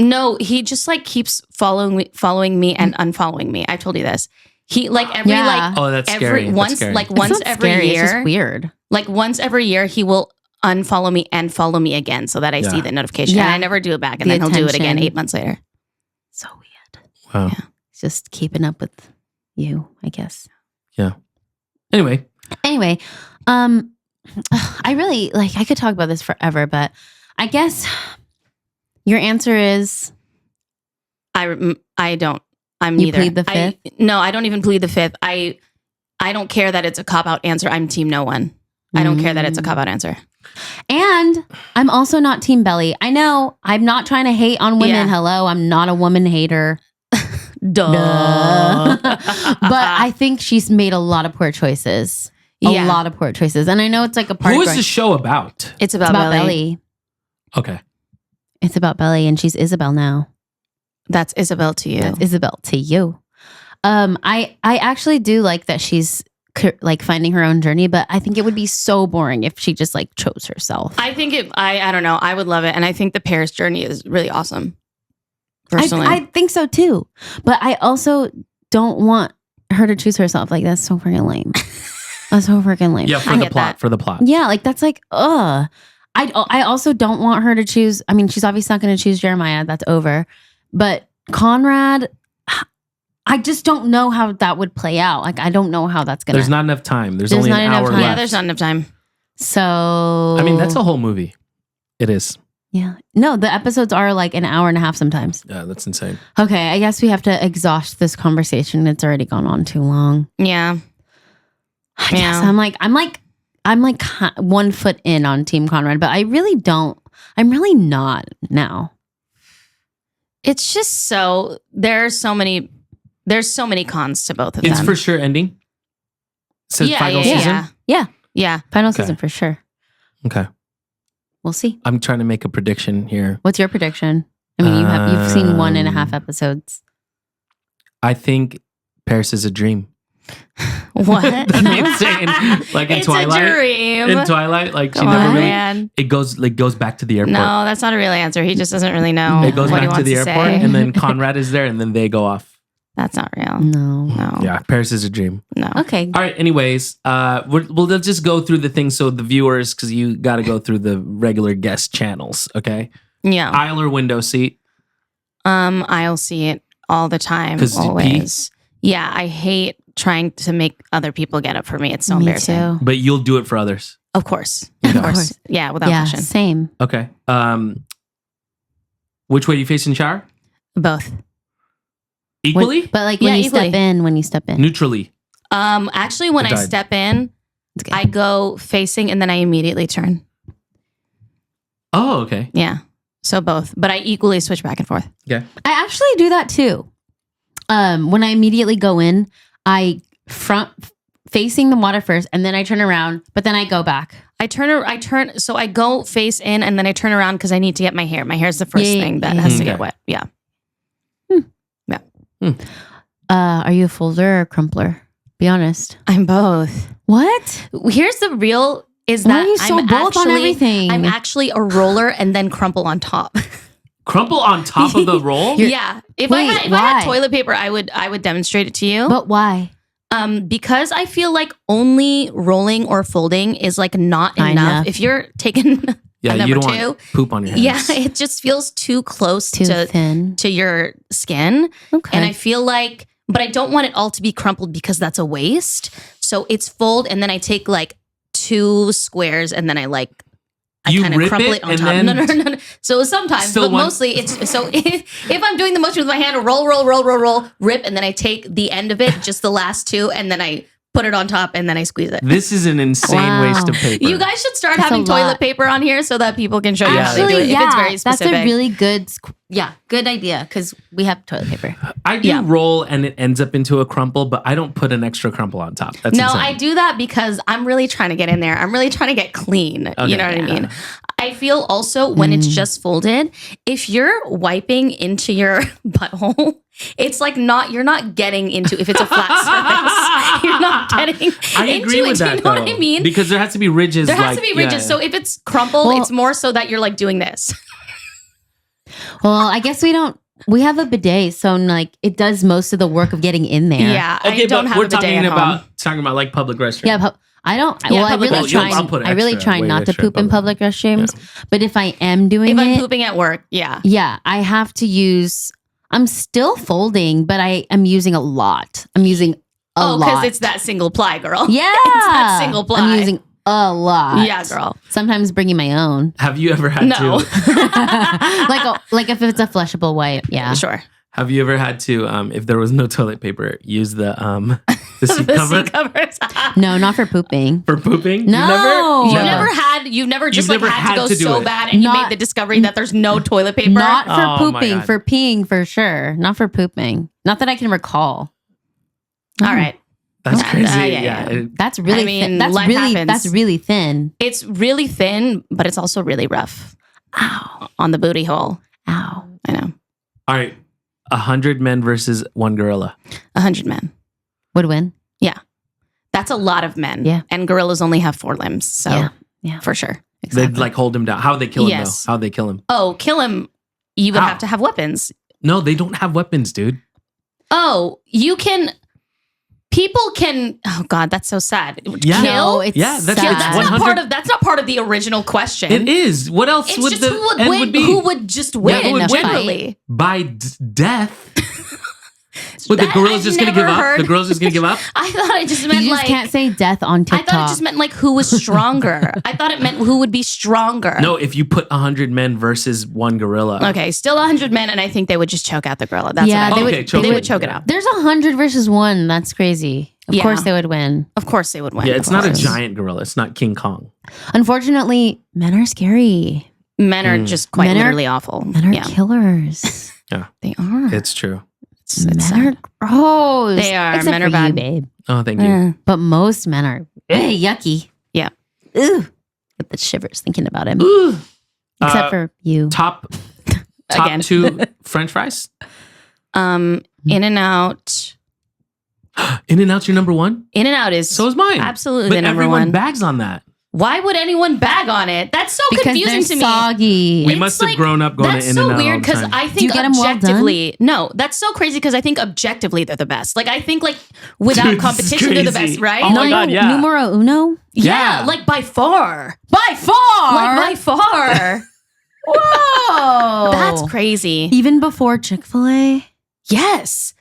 no, he just like keeps following me and unfollowing me. I told you this. He like every Yeah. like Oh, that's every scary. That's once scary. like It's once not every scary, It's just year, weird. like once every year he will unfollow me and follow me again so that I see Yeah. the notification. Yeah. And I never do it back, and The then he'll do it again attention. 8 months later. So weird. Wow. Yeah. He's just keeping up with you, I guess. Anyway, I really like, I could talk about this forever, but I guess your answer is I don't. I'm You neither. plead the fifth? No, I don't even plead the fifth. I don't care that it's a cop out answer. I'm team no one. I don't care that it's a cop out answer. And I'm also not Team Belly. I know I'm not trying to hate on women. Yeah. Hello, I'm not a woman hater. Duh. But I think she's made a lot of poor choices. Yeah. A lot of poor choices. And I know it's like a part who of is the show about? It's It's about, about Belly. Belly. Okay. It's about Belly, and she's Isabel now. That's Isabel to you. That's Isabel to you. I actually do like that she's like finding her own journey, but I think it would be so boring if she just like chose herself. I think I don't know. I would love it. And I think the Paris journey is really awesome. Personally. I think so too. But I also don't want her to choose herself. Like, that's so freaking lame. That's so freaking lame. Yeah, for I the get plot. that. For the plot. Yeah, like that's like, ugh. I also don't want her to choose. I mean, she's obviously not going to choose Jeremiah. That's over. But Conrad, I just don't know how that would play out. Like, I don't know how that's going to. There's not enough time. There's There's only not an enough hour time. left. Yeah, there's not enough time. So. I mean, that's a whole movie. It is. Yeah. No, the episodes are like an hour and a half sometimes. Yeah, that's insane. Okay, I guess we have to exhaust this conversation. It's already gone on too long. Yeah. I guess I'm like 1 foot in on Team Conrad, but I really don't. I'm really not now. It's just so there's so many cons to both of It's them. for sure ending. Says final season. Yeah. Final Okay. season for sure. Okay. We'll see. I'm trying to make a prediction here. What's your prediction? I mean, you've seen 1.5 episodes. I think Paris is a dream. What? That's insane. Like in It's Twilight. a dream. In Twilight, like she Come never on, really. man. It goes back to the airport. No, that's not a real answer. He just doesn't really know. It goes what he back to wants the airport, say. and then Conrad is there, and then they go off. That's not real. No. No. Yeah, Paris is a dream. No. Okay. All right. Anyways, we'll just go through the things so the viewers, because you got to go through the regular guest channels. Okay. Yeah. Aisle or window seat? I'll see it all the time. 'Cause you pee? Always. Yeah, I hate trying to make other people get up for me. It's so Me embarrassing. too. But you'll do it for others. Of course. Of course. Yeah, without Yeah, question. same. Okay. Which way do you face in the shower? Both. Equally? But like Yeah, when you equally. step in. Neutrally. Actually, when I Died. step in, It's good. I go facing and then I immediately turn. Oh, okay. Yeah. So both. But I equally switch back and forth. Okay. I actually do that too. When I immediately go in, I front facing the water first, and then I turn around, but then I go back. So I go face in and then I turn around because I need to get my hair. My hair is the first Yeah, thing that yeah, has to yeah. get wet. Yeah. Are you a folder or a crumpler? Be honest. I'm both. What? Here's the real is Why that are you so I'm both on actually, everything? I'm actually a roller and then crumple on top. Crumple on top of the roll? Yeah. If I Wait, had why? toilet paper, I would demonstrate it to you. But why? Because I feel like only rolling or folding is like not enough. Enough. If you're taking Yeah, a you number don't two, want poop on your hands. yeah, it just feels too close Too to thin. your skin. Okay. And I feel like, but I don't want it all to be crumpled because that's a waste. So it's fold and then I take like 2 squares and then I You kind of rip crumple it it on and top. then- No. So sometimes, Still but one- mostly it's so if I'm doing the motion with my hand, roll, rip, and then I take the end of it, just the last 2, and then I put it on top and then I squeeze it. This is an insane Wow. waste of paper. You guys should start That's having a toilet lot. paper on here so that people can show you how they do Actually, it. yeah, If it's very specific. that's a really good. Good idea because we have toilet paper. I do Yeah. roll and it ends up into a crumple, but I don't put an extra crumple on top. That's No, insane. I do that because I'm really trying to get in there. I'm really trying to get clean. Okay. You know what I mean? I feel also when it's just folded, if you're wiping into your butthole, it's like you're not getting into, if it's a flat surface, you're not getting I into agree it. with Do that you know though. what I mean? Because there has to be ridges. There has to be ridges. yeah. So if it's crumpled, Well- it's more so that you're like doing this. Well, I guess we don't. We have a bidet, so like it does most of the work of getting in there. Yeah, Okay, I don't but have we're a bidet talking at about home. like public restrooms. Yeah, I don't. Yeah, well, I public really restrooms. try. I'll put I really extra, try way not to extra poop in public restrooms. But if I am doing If I'm it, pooping at work, yeah. yeah, I have to use. I'm still folding, but I am using a lot. I'm using a lot. because it's that single ply, girl. yeah, it's that single ply. I'm using a lot. Yeah, girl. Sometimes bringing my own, Have you ever had No. to? like if it's a flushable wipe. Yeah, Sure. Have you ever had to? If there was no toilet paper, use the seat The cover seat covers. no, not for pooping. for pooping? No. You've Never. you've never just You've like never had to had go to do so it. bad and you Not- made the discovery that there's no toilet paper. Not for Oh my pooping, God. for peeing for sure. Not for pooping. Not that I can recall. All right. That's Yeah, crazy. yeah. That's really I mean, thin. That's life really happens. that's really thin. It's really thin, but it's also really rough Ow. on the booty hole. Ow. I know. All right, 100 men versus 1 gorilla. 100 men. Would win. That's a lot of men. Yeah. And gorillas only have 4 limbs. So Yeah. Yeah. for sure. They'd like hold him down. How would they kill him Yes. though? How would they kill him? Oh, kill him. You would How? have to have weapons. No, they don't have weapons, dude. Oh, you can. People can. Oh God, that's so sad. Yeah. Kill. No, it's Yeah, that's- Kill, it's that's 100 not part of. That's not part of the original question. It is. What else It's would just the who would end win. would be? Who would just win? who would win? generally. By death? Would the That gorillas I've just gonna give never up? heard. The gorillas just gonna give up? I thought it just You meant just like. can't say death on I TikTok. thought it just meant like who was stronger. I thought it meant who would be stronger. No, if you put 100 men versus 1 gorilla. Okay, still 100 men, and I think they would just choke out the gorilla. That's Yeah, what I they think. would- choke they it. would choke it out. There's 100 versus 1. That's crazy. Of Yeah. course they would win. Of course, they would win. Yeah, Of it's not a course. giant gorilla. It's not King Kong. Unfortunately, men are scary. Men are just quite Men are- literally awful. Men are yeah, killers. they are. It's true. It's men sad. are gross. They are. Except Men for are bad. you, babe. Oh, thank you. Yeah. But most men are yucky. Yeah. Ooh. Get the shivers thinking about him. Ooh. Except Uh, for you. Top Again. 2 French fries. In and out. In and Out's your number 1. In and out is So is mine. absolutely But the number everyone 1. bags on that. Why would anyone bag on it? That's so Because confusing they're to me. soggy. We It's must have like- grown up going That's to In so and Out. weird all the because time. I you think get 'em well done? objectively, no, that's so crazy because I think objectively they're the best. Like I think like without Dude, this is competition they're the crazy. best, right? Oh my Like, God, yeah. Numero uno? yeah, Yeah. like by far, By far. like by far. Whoa. That's crazy. Even before Chick-fil-A? Yes.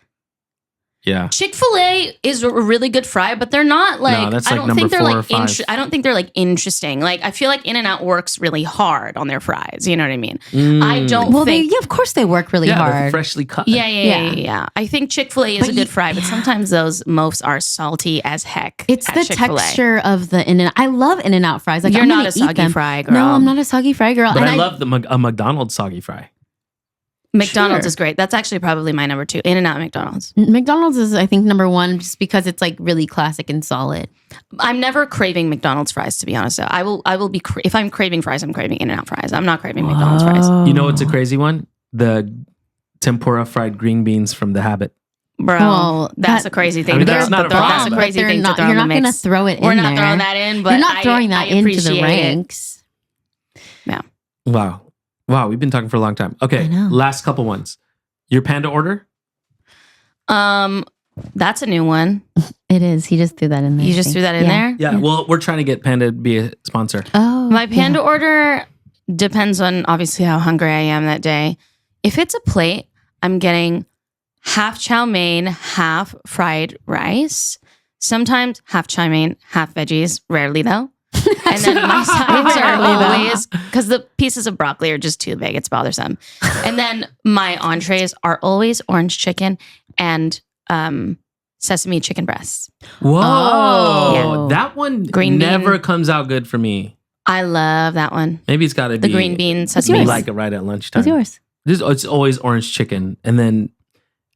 Yeah. Chick-fil-A is a really good fry, but they're not like, that's I like don't number think they're 4 or like 5. I don't think they're like interesting. Like I feel like In-N-Out works really hard on their fries. You know what I mean? I don't Well, think. of course they work really They're hard. freshly cut. Yeah. I think Chick-fil-A is But a good fry, but sometimes those mofs are salty as heck. It's at the Chick-fil-A. texture of the In-N-Out. I love In-N-Out fries. Like You're I'm not gonna a soggy eat them. fry girl. No, I'm not a soggy fry girl. But and I love a McDonald's soggy fry. McDonald's Sure. is great. That's actually probably my number 2. In-N-Out McDonald's. McDonald's is, I think, number 1 just because it's like really classic and solid. I'm never craving McDonald's fries, to be honest. So I will be if I'm craving fries, I'm craving In-N-Out fries. I'm not craving McDonald's fries. You know what's a crazy one? The tempura fried green beans from The Habit. Bro, Well, that's that- a crazy thing. I mean, to that's throw- not a but problem, That's a but crazy thing to throw You're in the not going to mix. throw it We're in not there. throwing that in, but You're not throwing I that into the appreciate it. ranks. Wow, we've been talking for a long time. Okay, I know. last couple ones. Your panda order? That's a new one. It is. He just threw that in there. You I just think. threw that in there? Yeah, well, we're trying to get Panda to be a sponsor. Oh, My panda order depends on obviously how hungry I am that day. If it's a plate, I'm getting half chow mein, half fried rice. Sometimes half chow mein, half veggies. Rarely though. And then my sides are Rarely, though. always because the pieces of broccoli are just too big. It's bothersome. And then my entrees are always orange chicken and sesame chicken breasts. Whoa, Oh. that one Green never bean. comes out good for me. I love that one. Maybe it's got to The be green bean yours? sesame. like it right at lunchtime. What's yours? It's always orange chicken, and then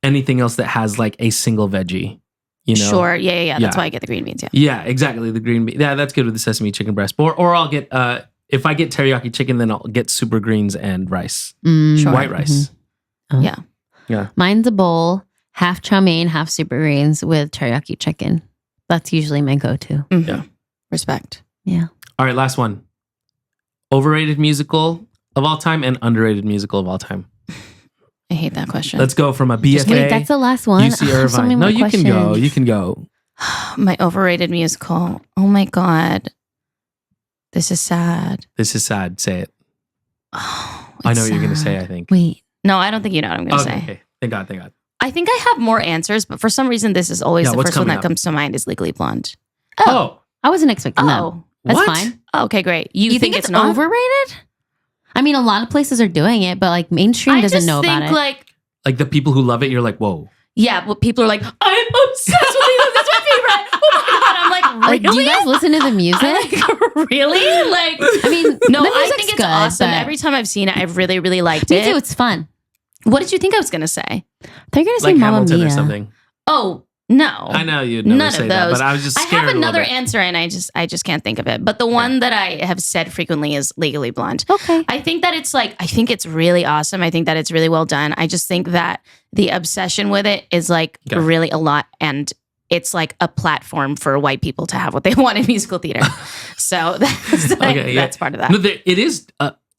anything else that has like a single veggie. You know? Sure. Yeah. That's Yeah. why I get the green beans. Yeah. Yeah, exactly. The green bean. Yeah, that's good with the sesame chicken breast. Or I'll get if I get teriyaki chicken, then I'll get super greens and rice, Sure. white rice. Oh. Yeah. Yeah. Mine's a bowl, half chow mein, half super greens with teriyaki chicken. That's usually my go-to. Mhm. Yeah. Respect. Yeah. All right, last one. Overrated musical of all time and underrated musical of all time. I hate that question. Let's go from a BFA. Wait, that's the last one. UC I have so many Irvine. No, more you can go. questions. You can go. My overrated musical. Oh my God. This is sad. This is sad. Say it. Oh, I know it's what you're going to say, sad. I think. Wait. No, I don't think you know what I'm going to Okay, say. okay. Thank God. Thank God. I think I have more answers, but for some reason, this is always Yeah, the what's first one coming that up? comes to mind is Legally Blonde. Oh. I wasn't expecting that. Oh, That's what? fine. okay, great. You think it's not? overrated? I mean, a lot of places are doing it, but like mainstream I doesn't just know think about it. like, Like the people who love it, you're like, whoa. yeah, but people are like, I'm obsessed with Legally. That's my favorite. Oh my God. I'm like, Like, really? do you guys listen to the music? I'm like, really? Like, I mean, no, the I music's think it's good, awesome. but- Every time I've seen it, I've really, really liked Me it. too. It's fun. What did you think I was going to say? They're gonna say Like Mamma Hamilton Mia or something. Oh, no. I know you'd never None say of that, those. but I was just I scared have a little another bit. answer and I just can't think of it. But the one that I have said frequently is Legally Blonde. Okay. I think that I think it's really awesome. I think that it's really well done. I just think that the obsession with it is like Okay. really a lot. And it's like a platform for white people to have what they want in musical theater. So that's, Okay, yeah. that's part of that. No, it is.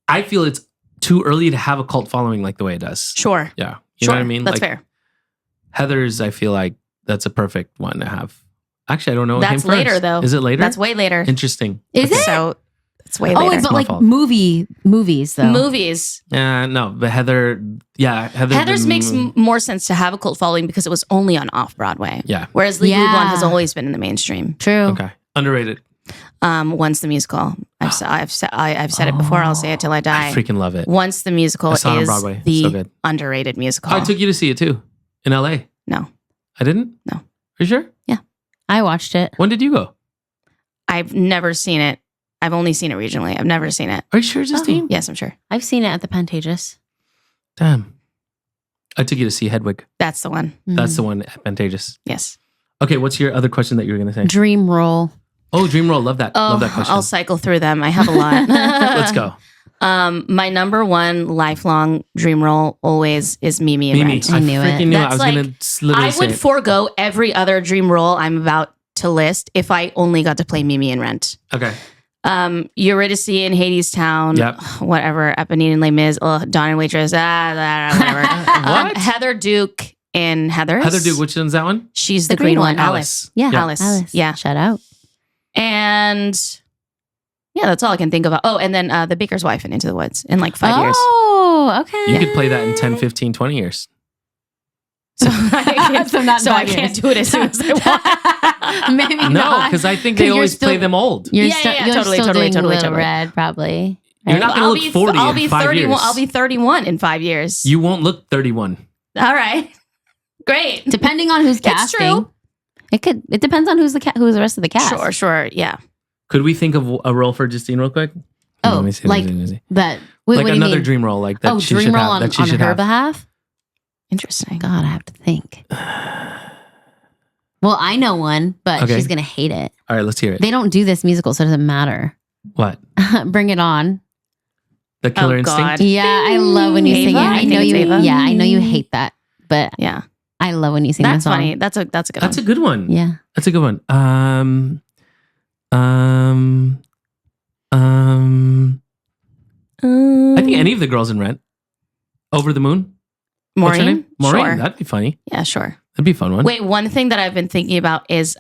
I feel it's too early to have a cult following like the way it does. Sure. Yeah. You Sure. know what I mean? That's like, fair. Heather's, I feel like that's a perfect one to have. Actually, I don't know. What That's came first. later, though. Is it later? That's way later. Interesting. Is it? So it's way Oh, later. it's but my like fault. movies though. Movies. No, but Heather. Yeah, Heather's makes more sense to have a cult following because it was only on off Broadway. Yeah. Whereas Legally Yeah. Blonde has always been in the mainstream. True. Okay. Underrated. Once the musical, I've said it before. I'll say it till I die. I freaking love it. Once the musical I saw it on is Broadway. the So good. underrated musical. I took you to see it too in LA. No, I didn't. No. Are you sure? I watched it. When did you go? I've never seen it. I've only seen it regionally. I've never seen it. Are you sure, Justine? Yes, I'm sure. I've seen it at the Pantages. Damn. I took you to see Hedwig. That's the one. That's the one at Pantages. Yes. Okay, what's your other question that you were going to say? Dream Roll. Oh, Dream Roll. Love that. Love that question. I'll cycle through them. I have a lot. Let's go. My number one lifelong dream role always is Mimi and Mimi. Rent. I knew it. freaking knew. I That's was like- going to literally I say would it. forego every other dream role I'm about to list if I only got to play Mimi and Rent. Okay. Eurydice in Hades Town, Yep. whatever, Eponine and Les Mis, Dawn and Waitress, whatever. What? Heather Duke in Heathers. Heather Duke, which one's that one? She's the green one. Alice. Yeah. Alice. Alice. Yeah. Shout out. And yeah, that's all I can think about. Oh, and then The Baker's Wife in Into the Woods in like 5 years. Oh, okay. You could play that in 10, 15, 20 years. So I can't do it as soon as I want. Maybe No, not. because I think they always play them old. You're Yeah, yeah, you're totally, still totally, doing totally, Little totally. Red, probably. You're not going to look 40 I'll in be 5 31. years. I'll be 31 in 5 years. You won't look 31. All right. Great. Depending on who's It's casting. true. It depends on who's the rest of the cast. Sure. Yeah. Could we think of a role for Justine real quick? Oh, Let me see, like let me see. that. Wait, Like what do you another mean? dream role, like that. Oh, she dream should role have, on that she should her have. behalf? Interesting. God, I have to think. Well, I know one, but Okay. she's going to hate it. All right, let's hear it. They don't do this musical, so it doesn't matter. What? Bring it on. The Killer Oh, Instinct? God. Yeah, I love when you sing it. Ava? I I think know it's you. Ava. Yeah, I know you hate that, but Yeah. I love when you sing That's the song. funny. That's a good That's one. a good one. Yeah. That's a good one. I think any of the girls in Rent. Over the Moon? What's her Maureen? name? Maureen. Sure. That'd be funny. Yeah, sure. That'd be a fun one. Wait, one thing that I've been thinking about is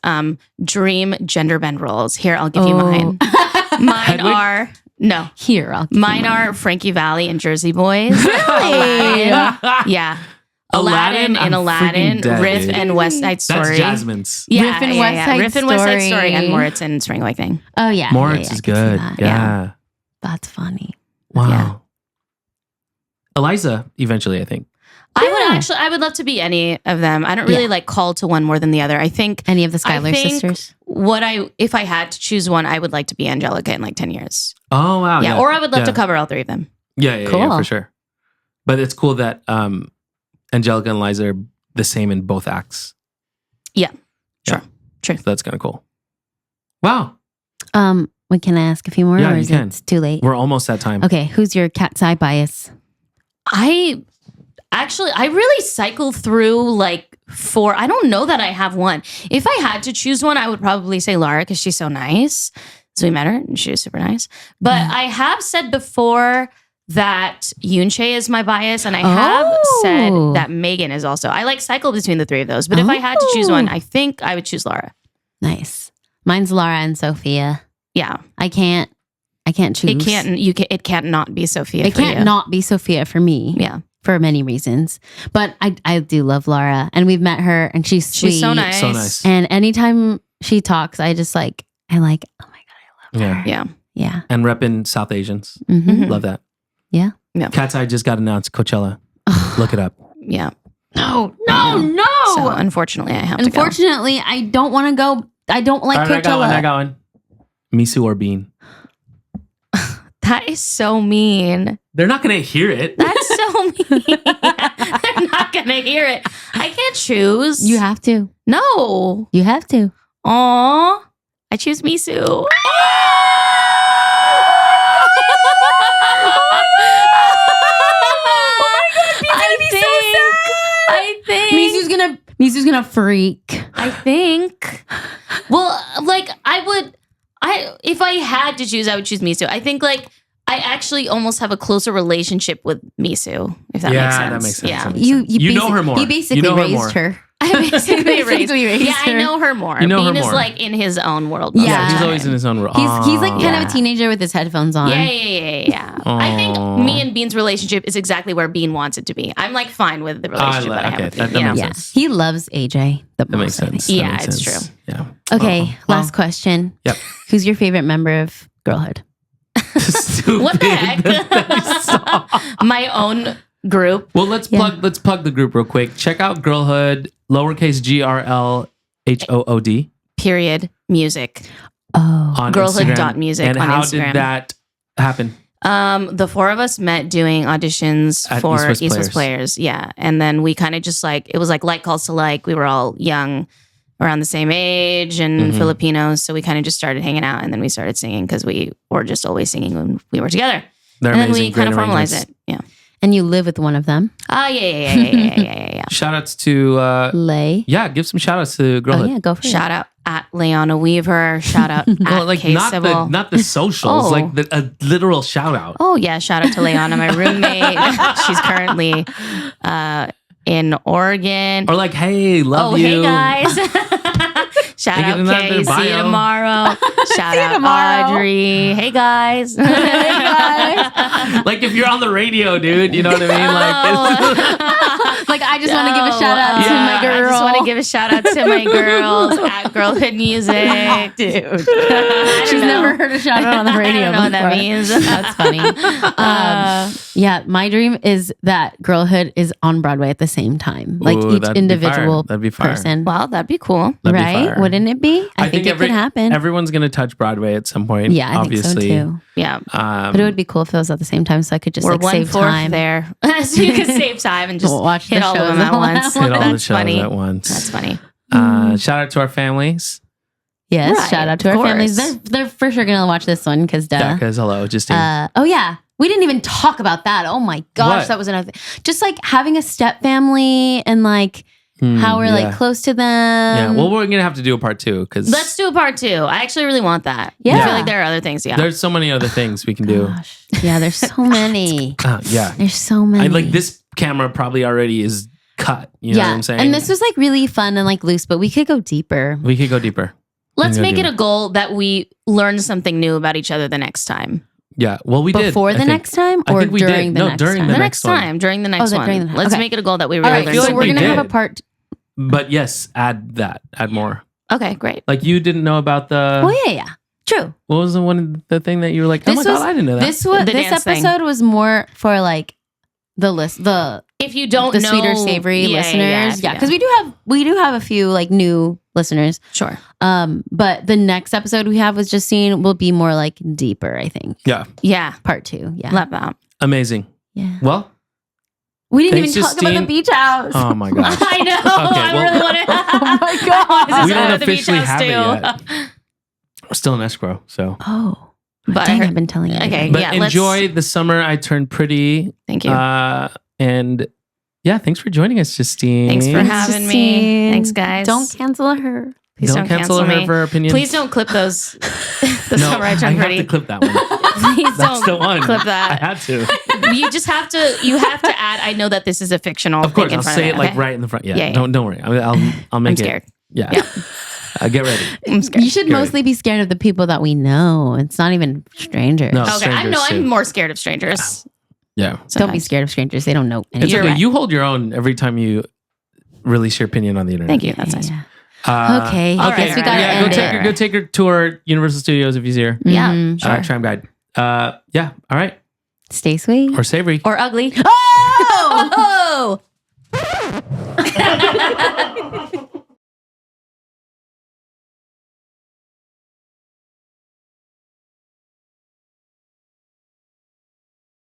dream gender bend roles. Here, I'll give you mine. Mine Hedwig? are no. Here, I'll give Mine you are Frankie Valli and Jersey Boys. Really? Aladdin. Yeah. Aladdin I'm and Aladdin, freaking dead, Riff dude. and West Side Story. That's Jasmine's. Yeah, Riff and West Side Riff and West Side Story. Story and Moritz and Spring Awakening. Oh yeah, Moritz yeah, is I can see good. that. Yeah. That's funny. Wow. Yeah. Eliza, eventually, I think. I would love to be any of them. I don't really like call to one more than the other. I think Any of the Schuyler sisters? if I had to choose one, I would like to be Angelica in like 10 years. Oh, wow. Yeah. Or I would love Yeah. to cover all three of them. Yeah, Cool. for sure. But it's cool that Angelica and Eliza are the same in both acts. Yeah. Sure. Yeah. True. So that's kind of cool. Wow. We can ask a few more, Yeah, or you is can. it too late? We're almost at time. Okay, who's your cat's eye bias? I really cycle through like 4. I don't know that I have one. If I had to choose one, I would probably say Laura because she's so nice. So we met her and she was super nice. But I have said before that Yunche is my bias, and I have said that Megan is also. I like cycle between the three of those. But if I had to choose one, I think I would choose Laura. Nice. Mine's Laura and Sophia. Yeah, I can't choose. it can't not be Sophia. It for can't you. not be Sophia for me. Yeah, For many reasons. But I do love Laura, and we've met her, and she's sweet. she's so nice. So nice. And anytime she talks, I just like, oh my God, I love Yeah. her. Yeah. Yeah. And repping South Asians. Mhm. Love that. Yeah. Yeah. Cat's Eye just got announced. Coachella. Look it up. Yeah. No. So unfortunately, I have to go. Unfortunately, I don't want to go. I don't like All right, Coachella. I got one. Misu or Bean. That is so mean. They're not going to hear it. That's so mean. They're not gonna hear it. I can't choose. You have to. No. You have to. Aw. I choose Misu. I think. Misu's gonna freak. I think. Well, like if I had to choose, I would choose Misu. I think like I actually almost have a closer relationship with Misu, if that makes sense. that makes sense. Yeah. That makes sense. You know her more. You basically You know her more. raised her. I basically raised raised Yeah, I her. know her more. You know her Bean is more. like in his own world. Yeah. Yeah, he's always in his own role. He's like kind Yeah. of a teenager with his headphones on. Yeah. I think Aw. me and Bean's relationship is exactly where Bean wants it to be. I'm like fine with the relationship that I have with that Bean. makes Yeah. sense. He loves AJ the That makes most, I think. sense. That Yeah, makes it's sense. true. Yeah. Okay, Well, last question. Yep. Who's your favorite member of Girlhood? Stupid. What the heck? My own group. Well, let's plug the group real quick. Check out Girlhood, lowercase GRLHOOD Period. Music. Oh, on Girlhood.music Instagram. And on how Instagram. did that happen? The four of us met doing auditions At for East East West West Players. Yeah. And then we kind of just like, it was like calls to like. We were all young, around the same age and Mhm. Filipinos. So we kind of just started hanging out and then we started singing because we were just always singing when we were together. They're and then amazing. we kind of Great formalized arrangements. it. Yeah. and you live with one of them, Yeah. Shout outs to, Lay. give some shout outs to Oh Girlhood. yeah, go for Shout out at Leona Weaver. Shout out at Well, like K Civil. not the socials, Oh. like a literal shout out. Oh yeah, shout out to Leona, my roommate. She's currently in Oregon. Or like, hey, love Oh, you. hey guys. Shout They get out in that Kay. their See you bio. tomorrow. Shout out tomorrow. Audrey. Hey guys. Like if you're on the radio, dude, you know what I mean? Like, Oh. Like like, I just want to give a shout out to Yeah. my girl. I just want to give a shout out to my girls at Girlhood Music. Dude. know. She's never heard a shout out on the radio. I don't know what that before. means. That's funny. Yeah, my dream is that Girlhood is on Broadway at the same time, like Ooh, each that'd be individual fire. That'd be fire. person. Well, that'd be cool. That'd be Right? fire. Wouldn't it be? I think it could happen. Everyone's going to touch Broadway at some point. Yeah, I obviously. think so too. Yeah. But it would be cool if it was at the same time, so I could just We're like 1/4 save time. there. So you can save time and just Watch the hit all of shows them at all once. at Hit all the That's shows funny. at once. That's funny. Shout out to our families. Yes, Right, shout out to of our families. course. They're for sure gonna watch this one because Because hello, Justine. oh yeah, we didn't even talk about that. Oh my gosh, What? that was another thing. Just like having a step family and like how we're like close to them. Yeah, well, we're going to have to do a part 2 because Let's do a part 2. I actually really want that. Yeah. I feel like there are other things. Yeah. there's so many other things we can do. Gosh. Yeah, there's so many. Yeah. There's so many. I like this camera probably already is cut. You know what I'm saying? And this was like really fun and like loose, but we could go deeper. We could go deeper. Let's We can make go it deeper. a goal that we learn something new about each other the next time. Yeah. Well, we did. Before I the think. next time I or think we during did. the No, next during time? the The next next one. time, during the next one. during the- Let's okay. make it a goal that we All really right, learn feel so like we're we gonna have did. a part. But yes, add that. Add more. Okay, great. Like you didn't know about the. Oh yeah. True. What was the thing that you were like? Oh This my god, was- I didn't know that. This was The this dance thing. episode was more for like the list the If you don't the know sweeter savory listeners. Yeah, because we do have a few like new listeners. Sure. But the next episode we have with Justine will be more like deeper, I think. Yeah. Yeah. Part 2. Yeah. Love that. Amazing. Yeah. Well. We didn't Thanks, even talk about the Justine. beach house. Oh my gosh. I know. I well- really want to. Oh my God. We don't officially have it yet. We're still in escrow, so. Oh. But I Dang, heard- I've been telling you. Okay. But Yeah, let's- enjoy the summer. I turned pretty. Thank you. And yeah, thanks for joining us, Justine. Thanks for having me. Justine. Thanks, guys. Don't cancel her. Please Don't cancel her me. for her opinions. Please don't clip those. The No, summer I I turned have pretty. to clip that one. Please That's don't the one. clip I that. had to. You just have to. You have to add. I know that this is a fictional. Of course, thing in I'll front say of it like okay? right in the front. Yeah, Yeah, yeah. Don't worry. I'll make I'm it. scared. Yeah. Yeah. Get ready. I'm scared. You should Good. mostly be scared of the people that we know. It's not even strangers. No. Okay, strangers I'm too. more scared of strangers. Yeah. Don't be sometimes. scared of strangers. They don't know It's anything. You're okay. right. You hold your own every time you release your opinion on the internet. Thank you. That's nice. Yeah. Okay. Okay, I guess we gotta yeah, end it. Go take her to our Universal Studios if he's here. Yeah. Mhm. Sure. Tram guide. Yeah. All right. Stay sweet. Or savory. Or ugly. Oh!